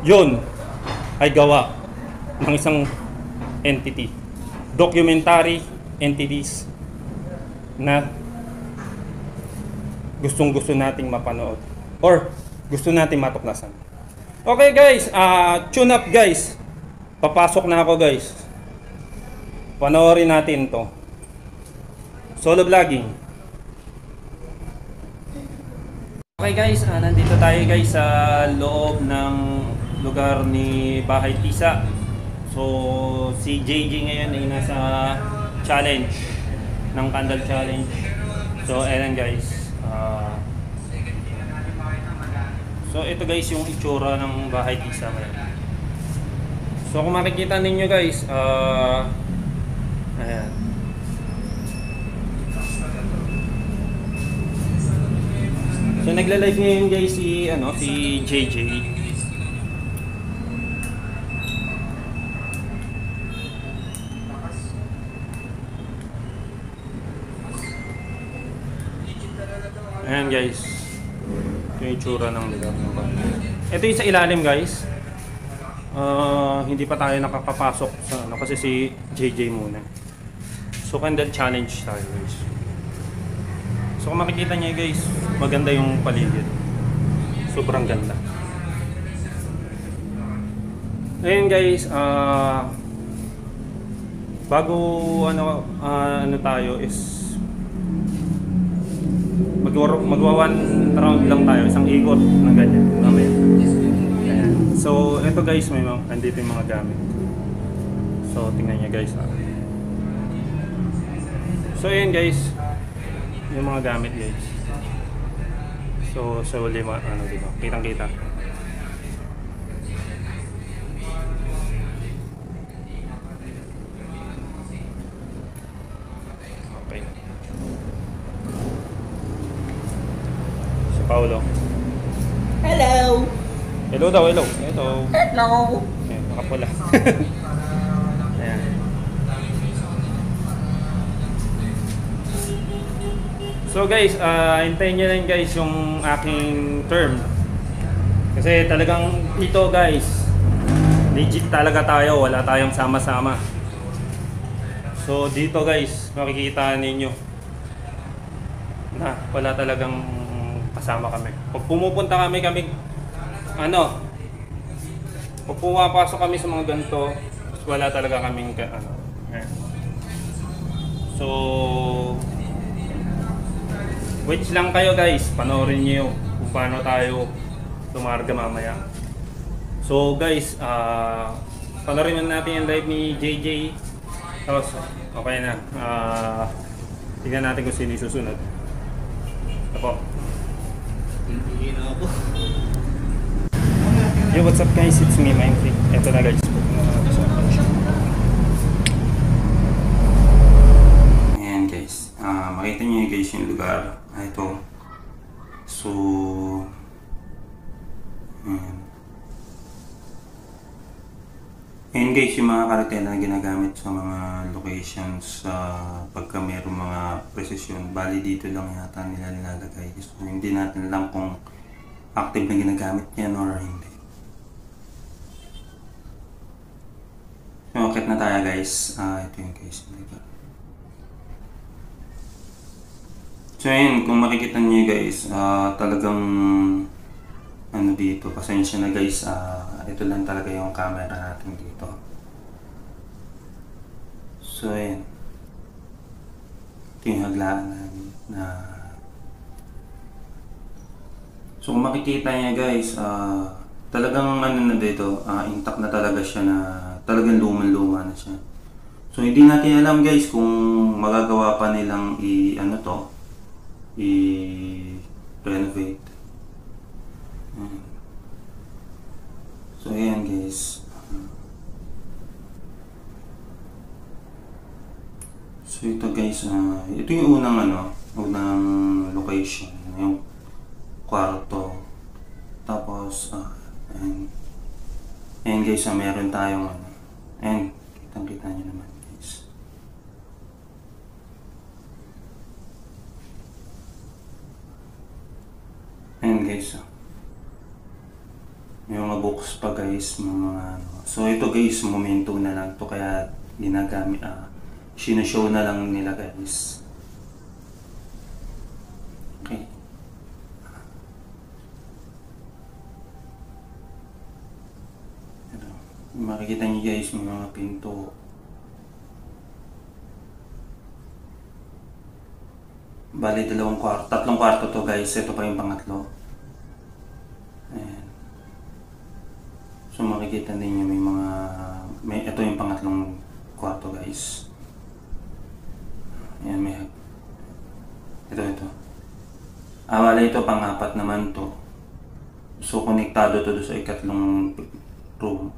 yun ay gawa ng isang entity, documentary entities na gustong-gusto nating mapanood or gusto nating matuklasan. Okay guys, tune up guys. Papasok na ako guys. Panoorin natin to. Solo vlogging. Okay guys, nandito tayo guys sa loob ng lugar ni Bahay Tisa. So si JJ ngayon ay nasa challenge ng candle challenge. So ayan guys, so ito guys yung itsura ng Bahay Tisa ngayon. So kung makikita ninyo guys, ayan. So nagla-live ngayon guys si JJ. Ayan guys, ito yung itsura ng lugar. Ito yung sa ilalim guys. Hindi pa tayo nakakapasok sa kasi si JJ muna. So candle challenge tayo guys. So kung makikita niyo guys, maganda yung paligid. Sobrang ganda. Ayan guys, bago tayo is magwa one round lang tayo, isang ikot ng ganyan mamaya. Ayan. So ito guys, andito yung mga gamit. So tingnan niyo guys. So ayan guys, yung mga gamit guys. So lima diba? Kitang-kita. Okay. Si Paolo. Hello! Hello daw, hello. Ito. Hello! Ayan, nakapula. Ayan. So guys, hintayin nyo lang guys yung aking term. Kasi talagang ito guys, legit talaga tayo, wala tayong sama-sama. So dito guys, makikita ninyo na wala talagang kasama kami. Pag pumupunta kami pag pumapasok kami sa mga ganito, wala talaga kaming So wait lang kayo guys, panoorin niyo kung paano tayo tumarga mamaya. So guys, panoorin natin yung live ni JJ. Tapos okay na. Tingnan natin kung sino susunod. Ito po. Hindi na ako. Yo, what's up guys? It's me, Mindfreak. Ito na guys. Ayan guys. Makita niyo guys yung lugar. Ito. So ayan guys, yung mga karakter na ginagamit sa mga locations pagka mayroong mga precision. Bali dito lang yata nila nilalagay. So hindi natin alam kung active na ginagamit yan or hindi. So, akit na tayo guys. Ito yung case. So yun, kung makikita niyo guys, talagang ano dito, pasensya na guys, ito lang talaga yung camera natin dito. So yun, ito yung haglaan na so kung makikita niya guys, talagang ano na dito, intact na talaga siya, na talagang luma na siya. So hindi natin alam guys kung magagawa pa nilang i-renovate. So ayan guys. So ito guys, ito yung unang location, yung kwarto. Tapos ayan guys, meron tayong ayan, kitang-kita nyo naman guys. Ayan guys, yung mga books pa guys, mga so ito guys, momento na lang to, kaya ginagamit, sinashow na lang nila guys. Okay. Ito, makikita niyo guys, may mga pinto. Bali, tatlong kwarto to guys. Ito pa yung pangatlo. Ayan. So makikita ninyo ito yung pangatlong kwarto guys. Ayan, ito. Bali, ito pang-apat naman to. So konektado to sa ikatlong room.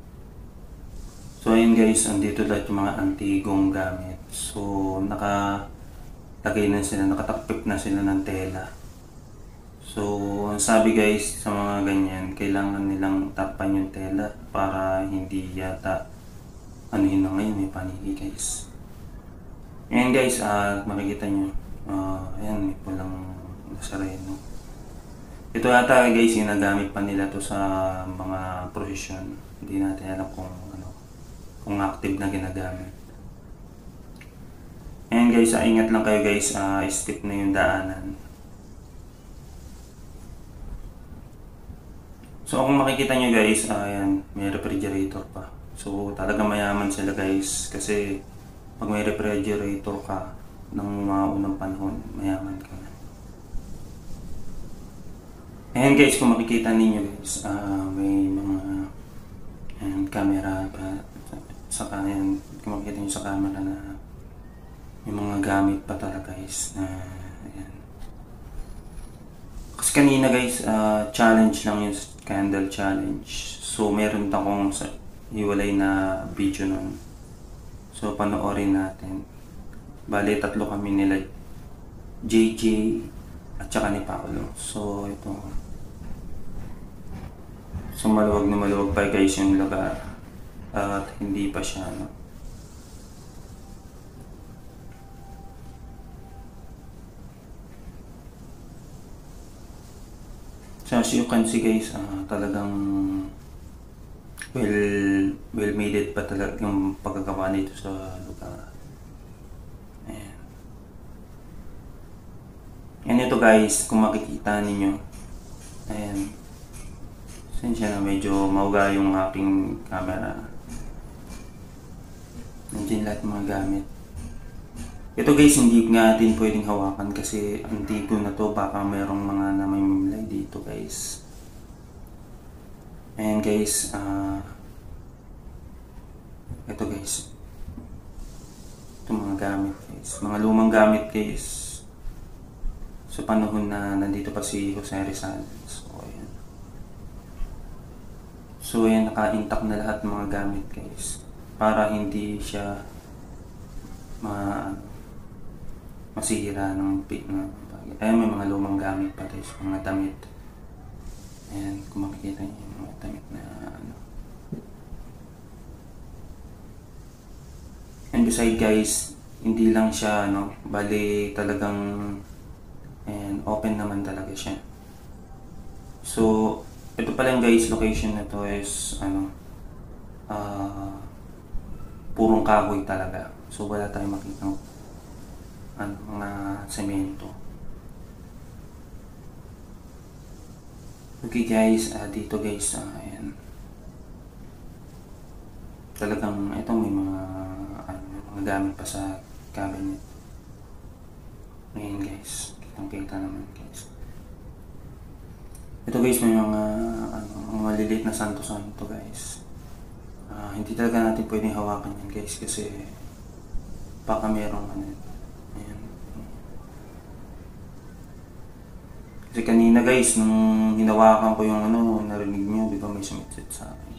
So ayun guys, andito lahat yung mga antigong gamit. So nakatakpip na sila ng tela. So, ang sabi guys, sa mga ganyan, kailangan nilang takpan yung tela para hindi yata anuhin na ngayon, may paniki guys. Ayan guys, makikita nyo. Ayan, may pulang nasareno. Ito yata guys, ginagamit pa nila to sa mga prosesyon. Hindi natin alam kung active na ginagamit. Ayan guys, ingat lang kayo guys, steep na yung daanan. So kung makikita nyo guys, ayan, may refrigerator pa. So talaga mayaman sila guys, kasi pag may refrigerator ka ng mga unang panahon, mayaman ka na. Ayan guys, kung makikita ninyo guys, may mga camera pa, saka ayan, kung makikita nyo sa camera na may mga gamit pa talaga guys na ayan. Kasi kanina guys, challenge lang yung candle challenge. So meron akong hiwalay na video nun. So panoorin natin. Bale, 3 kami nila JJ at saka ni Paolo. So ito. So maluwag na maluwag pa guys yung lugar. At hindi pa siya So as you can see guys, talagang well made it pa talaga yung pagkagawa nito sa lugar. Ayan. And ito guys, kung makikita ninyo, ayan, sensya na medyo mauga yung aking camera. Nandiyan lahat mga gamit. Ito guys, hindi natin pwedeng hawakan kasi antigo na to, baka mayroong mga namimilay dito guys. Ayan guys, ito guys, ito mga gamit guys, mga lumang gamit guys, sa panahon na nandito pa si Jose Rizal. So ayan, naka-intact na lahat ng mga gamit guys, para hindi siya masira ng bagay. Ayan, may mga lumang gamit pa guys, mga damit. Ayan, kung makikita niyo yung mga damit na And beside guys, hindi lang siya bali talagang open naman talaga siya. So, ito pala guys, location na to is purong kahoy talaga. So, wala tayong makitang mga semento. Okay guys, dito guys, ayan. Talagang itong may mga gamit pa sa cabinet. Ayan guys, kitang-kita naman guys. Ito guys, may mga maliliit na santo-santo guys. Hindi talaga natin pwedeng hawakan yan guys kasi baka merong ayan. Kasi kanina guys, nung hinawakan ko yung narinig nyo, di ba may sumitsit sa akin.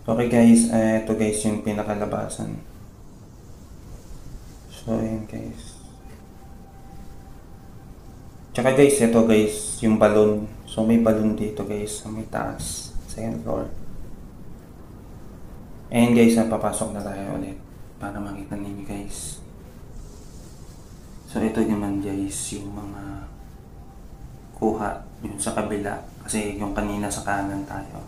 Okay guys, ito guys yung pinakalabasan. So ayan guys. Tsaka guys, ito guys, yung balon. So may balon dito guys, sa may taas, second floor. Ayan guys, papasok na tayo ulit para makita ninyo guys. So ito naman guys, yung mga kuha, yung sa kabila. Kasi yung kanina sa kanan tayo.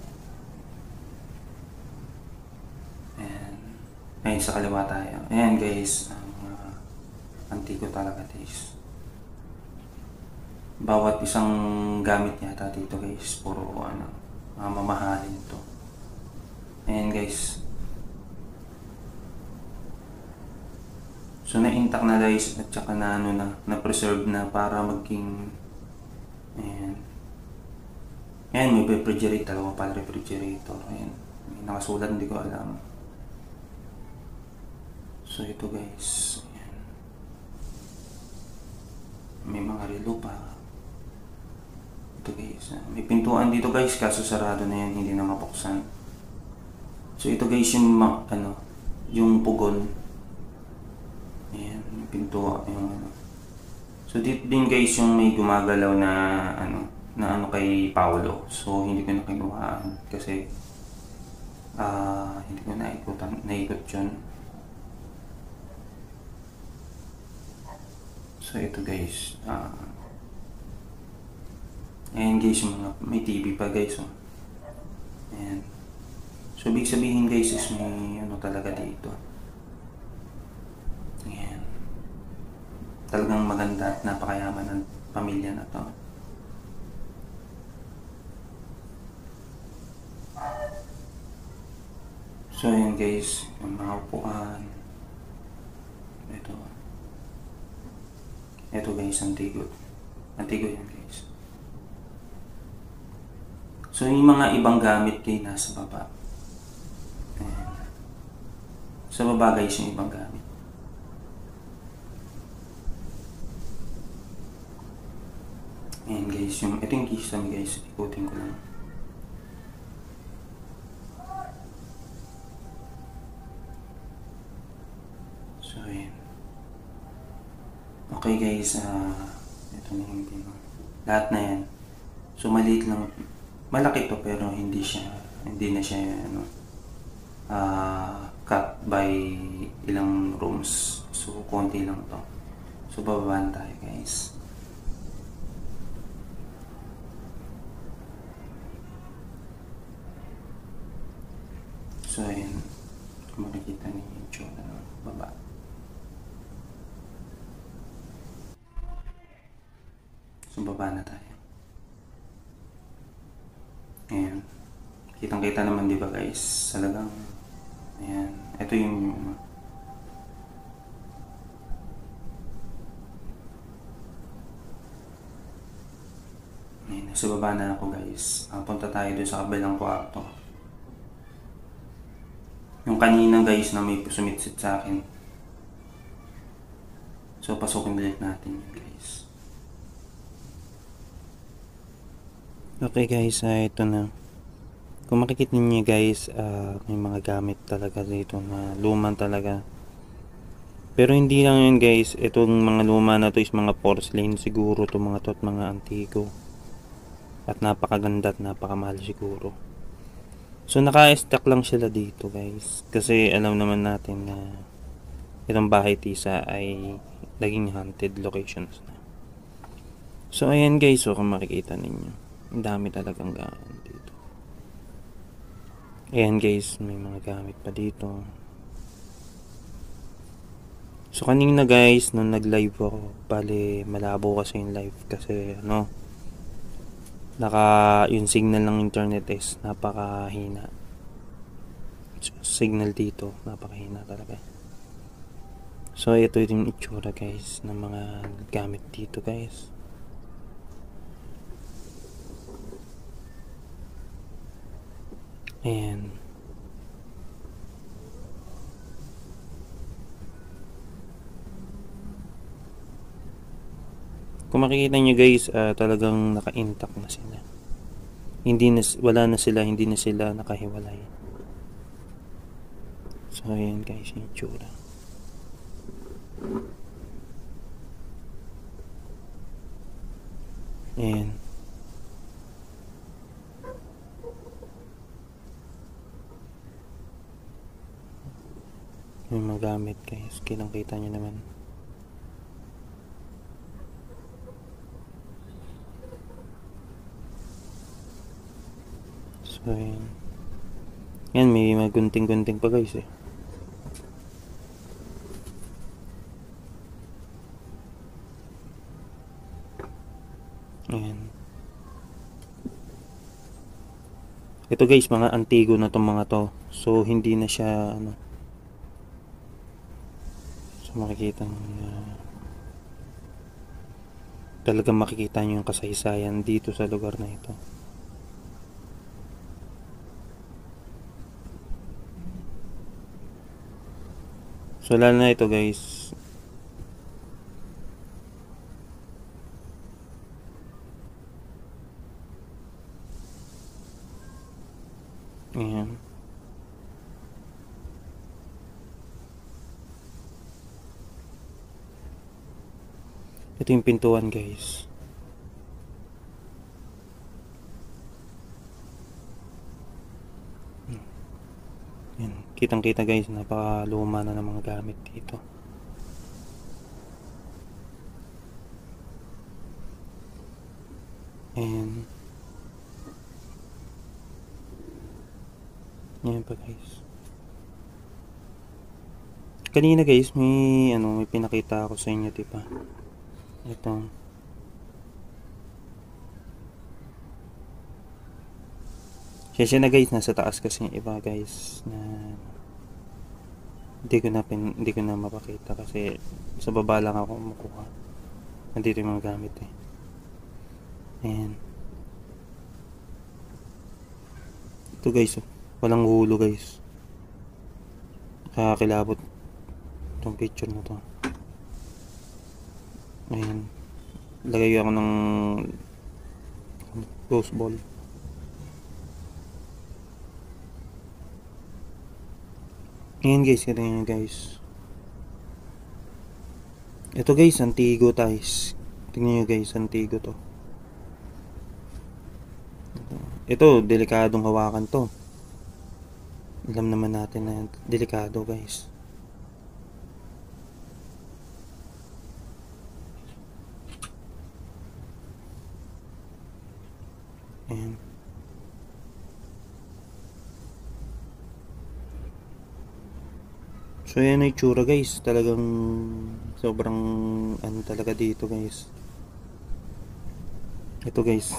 Ayan, sa kaliwa tayo. Ayan guys, antiko talaga guys. Bawat isang gamit yata dito guys, puro mamahalin to. Ayan guys. So na-intact na guys at saka na-preserve na para maging ayan. Ayan, may refrigerator, dalawa pala refrigerator. Ayan, may nakasulat, hindi ko alam. So ito guys, ayan. May mga relo pa. Ito guys, may pintuan dito guys, kaso sarado na yan, hindi na mapuksan. So ito guys yung yung pugon. Ayan, yung pintuan, yung So dito din guys yung may gumagalaw na kay Paolo. So hindi ko na kinuhaan kasi hindi ko naikot yun. So ito guys, ayan guys, yung mga, may TV pa guys. Ayan. So ibig sabihin guys is may talaga dito. Ayan. Talagang maganda at napakayaman ng pamilya na to. So ayan guys, yung mga upuan. Ito guys, antigo yan guys. So yung mga ibang gamit kayo nasa baba. Ayan. Sa baba guys yung ibang gamit. Ayan guys, ito yung kisame guys, ikutin ko lang. So ayan. Okay guys, ito na yung lahat na yan. So maliit lang, malaki to pero hindi na siya cut by ilang rooms. So konti lang to. So bababaan tayo guys. So ayan, kung makikita niyo yung tsura ng baba. So baba na tayo. Ayan. Kitang-kita naman di ba guys? Talagang ayan. Ito yung ayan. Sa baba na ako guys. Punta tayo doon sa kabilang kwarto. Yung kanina guys na may sumitsit sa akin. So pasukin ulit natin yun guys. Okay guys, ito na. Kung makikita niyo guys, may mga gamit talaga dito na luma talaga. Pero hindi lang yun guys, itong mga luma na to is mga porcelain siguro to mga to at mga antigo. At napakaganda at napakamahal siguro. So naka-stack lang sila dito guys. Kasi alam naman natin na itong bahay tisa ay naging haunted locations na. So ayan guys, so kung makikita ninyo, ang dami talagang gamit dito. Ayan guys, may mga gamit pa dito. So kanina guys, nung nag-live ako, bale malabo kasi yung live kasi ano, yung signal ng internet is napakahina. Signal dito, napakahina talaga. So ito yung itsura guys ng mga gamit dito guys. Ayan. Kung makikita nyo guys, talagang naka-intact na sila. Wala na sila, hindi na sila nakahiwalay. So ayan guys, yung itsura. Ayan. Yung mga gamit guys, kitang-kita nyo naman. So ayan. Yan, may magunting-gunting pa guys eh. Ayan. Ito guys, mga antigo na tong mga to. So hindi na siya ano. So makikita talagang makikita nyo yung kasaysayan dito sa lugar na ito. So lalo na ito guys, ayan. Ito yung pintuan guys. Yan. Kitang-kita guys, napakaluma na ng mga gamit dito. And yan pa guys. Kanina guys, may pinakita ako sa inyo, diba? Ito. Siya na guys, nasa taas kasi yung iba guys na hindi ko na mapakita kasi sa baba lang ako kumukuha. Nandito yung mga gamit eh. Ayan. Ito guys, walang hulo guys. Kakilabot itong picture na to. Ayan. Lagay ako ng ghost ball. Ayan guys, ganyan guys. Ito guys, antigo guys. Tingnan nyo guys, antigo to. Ito, delikadong hawakan to. Alam naman natin na delikado guys. Ayan. So yan ay itsura guys, talagang sobrang ano talaga dito guys. Ito guys,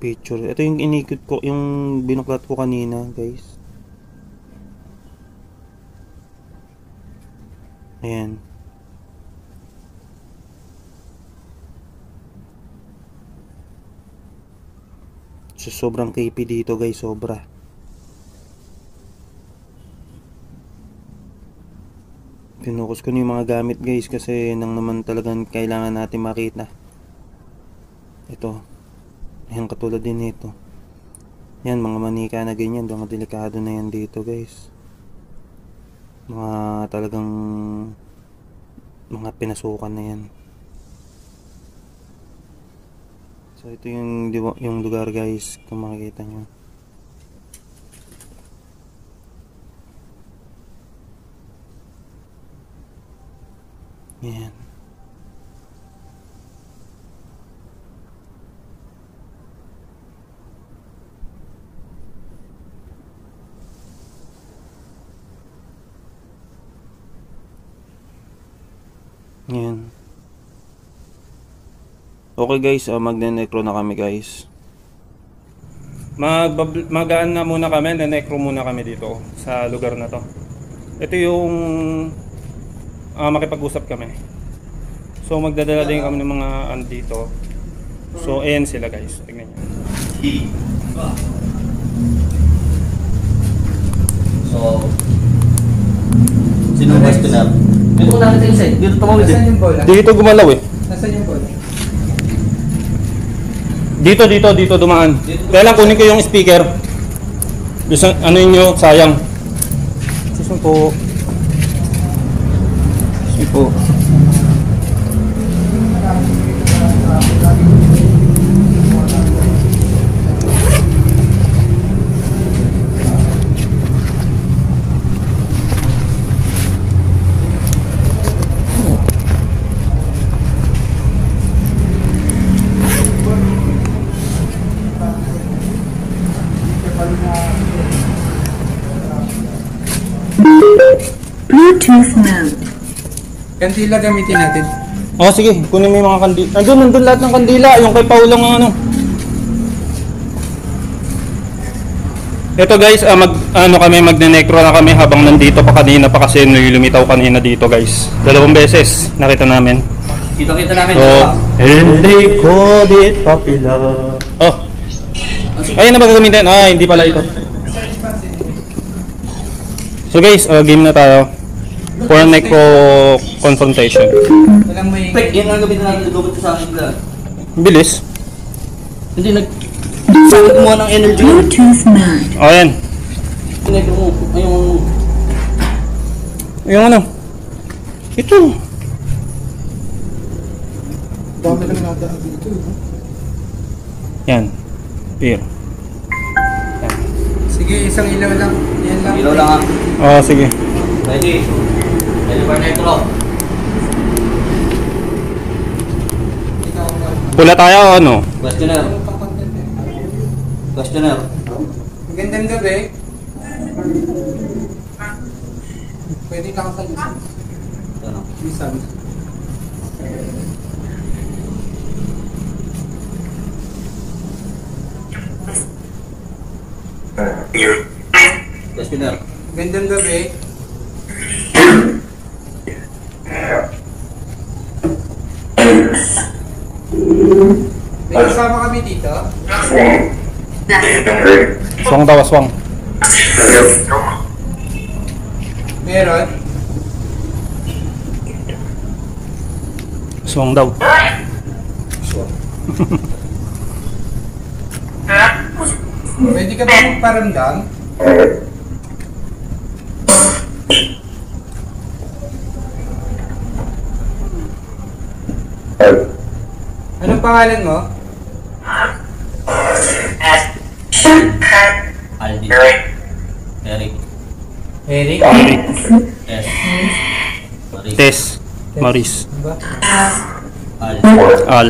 picture. Ito yung inikot ko, yung binuklat ko kanina guys. Ayan. So sobrang creepy dito guys, sobra. Pinukus ko na yung mga gamit guys kasi nang naman talagang kailangan natin makita. Ito. Ayan, katulad din ito. Yan, mga manika na ganyan. Mga delikado na yan dito guys. Mga talagang mga pinasukan na yan. So ito yung lugar guys, kung makikita nyo. Yan. Yan. Okay guys, magne-necro na kami guys. Magaan na muna kami, na-necro muna kami dito sa lugar na to. Ito yung makipag-usap kami. So magdadala din kami ng mga andito. So ayan sila guys, tignan nyo. So, sino ba na? Dito ko nakita yung side. Dito tumawid eh. Nasaan yung bola? Dito gumalaw eh. Nasaan yung bola? Dito dumaan. Kaya lang kunin ko yung speaker. Bisa, ano nyo, sayang. Susun po. Susun po. Bluetooth mode. Kandila gamitin natin. Oh sige, kunin mo yung mga kandila. Nandun lahat ng kandila. Yung kay Paulong ang ano. Ito guys, magne-necro na kami habang nandito pa kanina pa kasi lumitaw kanina dito guys. 2 beses nakita namin. Kita namin. So, hindi ko di papila. Oh. Ayun na ba gagamitin? Hindi pala ito. So guys, game na tayo. For necro confrontation. Walang may... Pek, yan ang gamitin natin. Gawin ko sa akin ka. Bilis. Hindi sakit mo ng energy. Bluetooth mode. Oh, yan. Pinagro mo. Yung ano? Ito. Dami lang nadaan dito. Yan. Here. Sige, isang ilaw lang. Yan lang. Ilaw lang Oh, sige. Ready? Ready for necro. Pula tayo o ano? Questionnaire. Questionnaire. Magandang gabi. Pwede lang sa isa. Ano? Isa. Questionnaire. Magandang gabi. May kasama kami dito. Swang daw, swang. Meron. Swang daw. Pwede ka ba magparamdam? Anong pangalan mo? Aldi. Eric. Eric? S. Maris. Tess. Maris. Diba? Al. Al.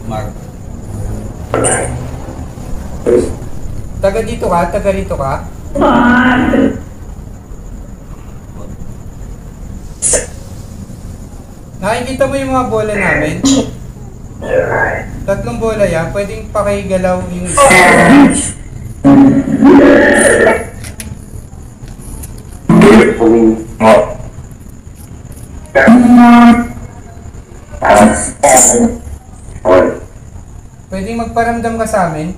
Mark. Taga dito ka? Taga rito ka? Nakikita mo yung mga bola namin? 3 bola yan. Pwedeng pakigalaw yung isa. Pwedeng magparamdam ka sa amin?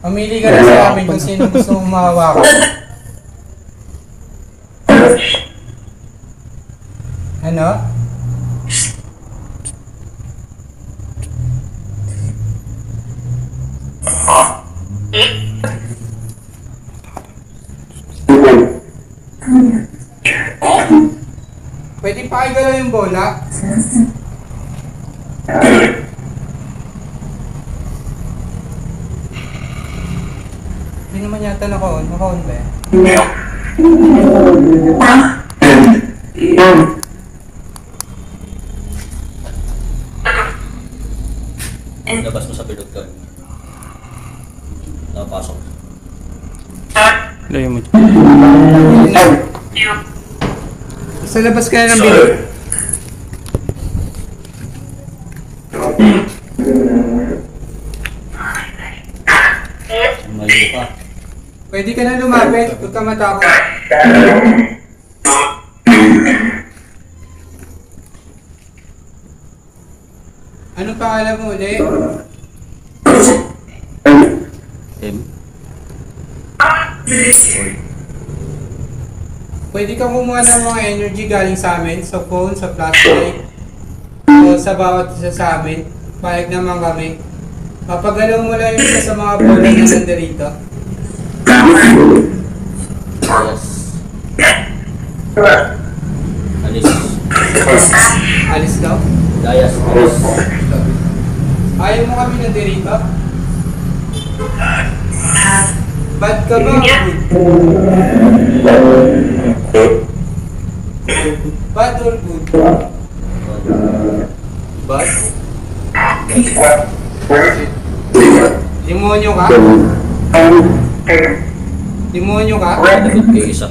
Mamili ka na sa amin kung sino gusto mong mahawakan. Ano? Pwede pakigalaw yung bola? Hindi naman yata naka-on. Naka-on ba yan? Labas mo sa bilog doon. Napasok. Layo mo. Sa labas ka na ng bilog. Malayo ka. Pwede ka na lumapit, huwag ka matakot. Ano pangalan mo ulit? Pwede kang kumuha ng mga energy galing sa amin, sa phone, sa flashlight, o sa bawat isa sa amin. Payag naman kami. Papagalaw mo lang yung isa sa mga bola na nandarito. Alis. Alis daw. Dayas. Alis. Ayaw mo kami nandarito? Bad ka ba? Bad or good? Bad? Demonyo ka? Demonyo ka? Dapat kayo isa.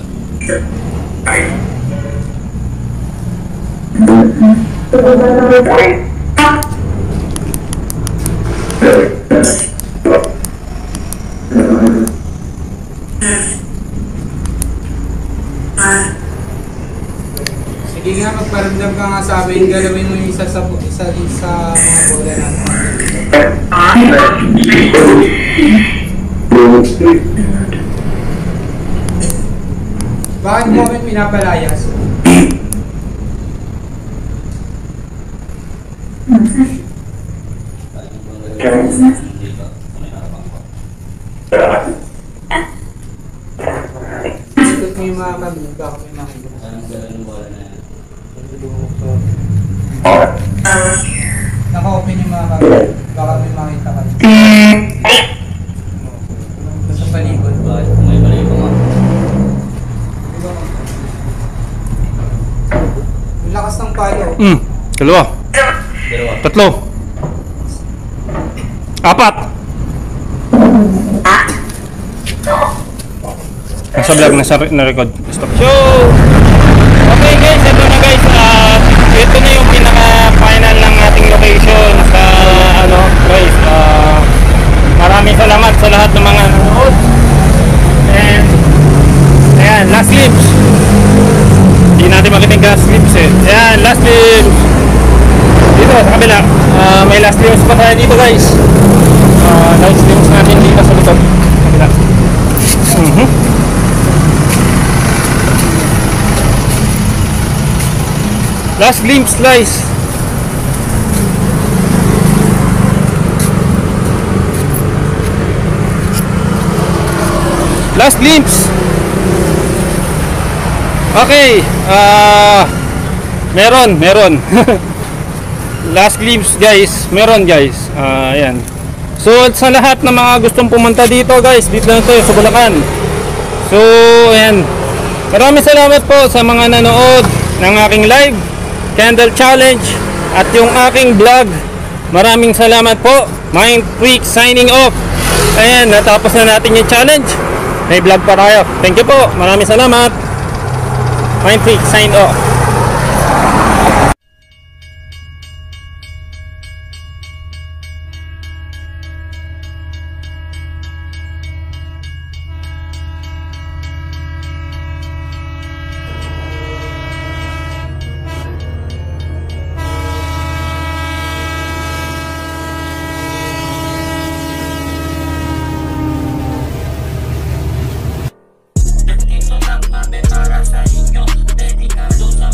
Sige nga, magparamdam ka nga sa amin. Galawin mo yung isa sa mga bola natin. Bakit mo kami pinapalayas? Ikot mo yung mga kami. Baka may makita. Naka-open yung mga kami. Baka may makita ka. Sa paligod. May malayo ka. Yung lakas ng palo. Dalawa. Dalawa. Tatlo. Apat. Nasa vlog, na-record. Stop. So, okay guys, ito na guys. Ito na yung pinaka-final ng ating location sa guys. Maraming salamat sa lahat ng mga nanonood. And, ayan, last clips. Hindi natin makita yung last clips eh. Ayan, last clips. Dito, sa kabila. May last clips pa tayo dito guys. Last clips natin dito sa likod. Kabila. Last glimpse guys. Last glimpse. Okay, meron. Last glimpse guys, meron guys. Ayan. So sa lahat ng mga gustong pumunta dito guys, dito lang tayo sa Bulacan. So ayan. Maraming salamat po sa mga nanood ng aking live Candle Challenge at yung aking vlog. Maraming salamat po. Mind Freak signing off. Ayan, natapos na natin yung challenge. May vlog pa tayo. Thank you po. Maraming salamat. Mind Freak sign off. Ito lang kami para sa inyo. Pwede ka doon sa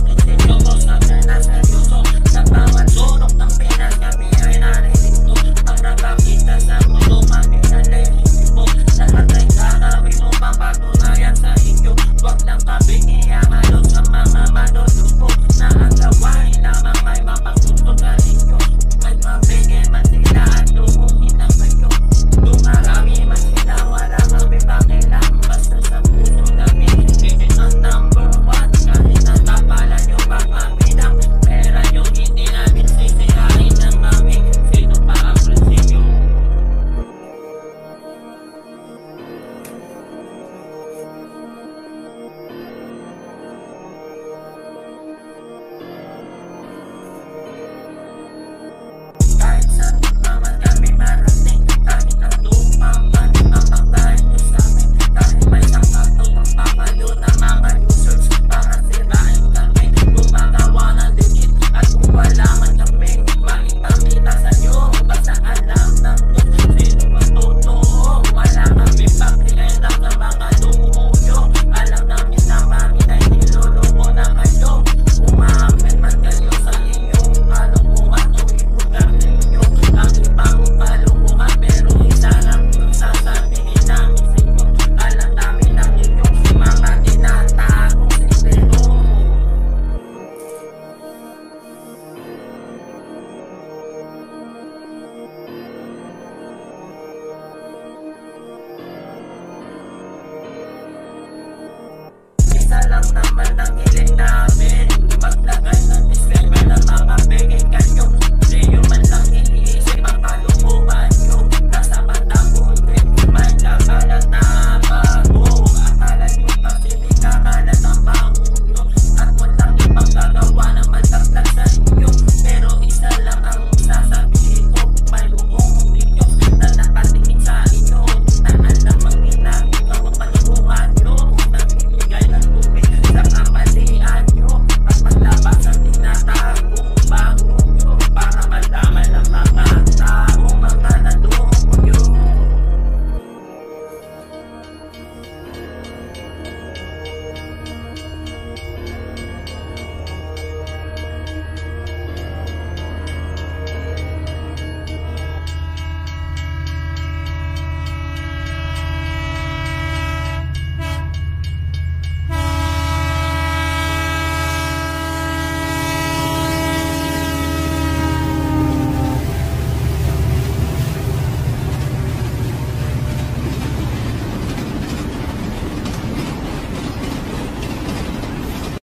naman ang hiling namin. Ipaglagay ng disclaimer ng mga bigay kayo.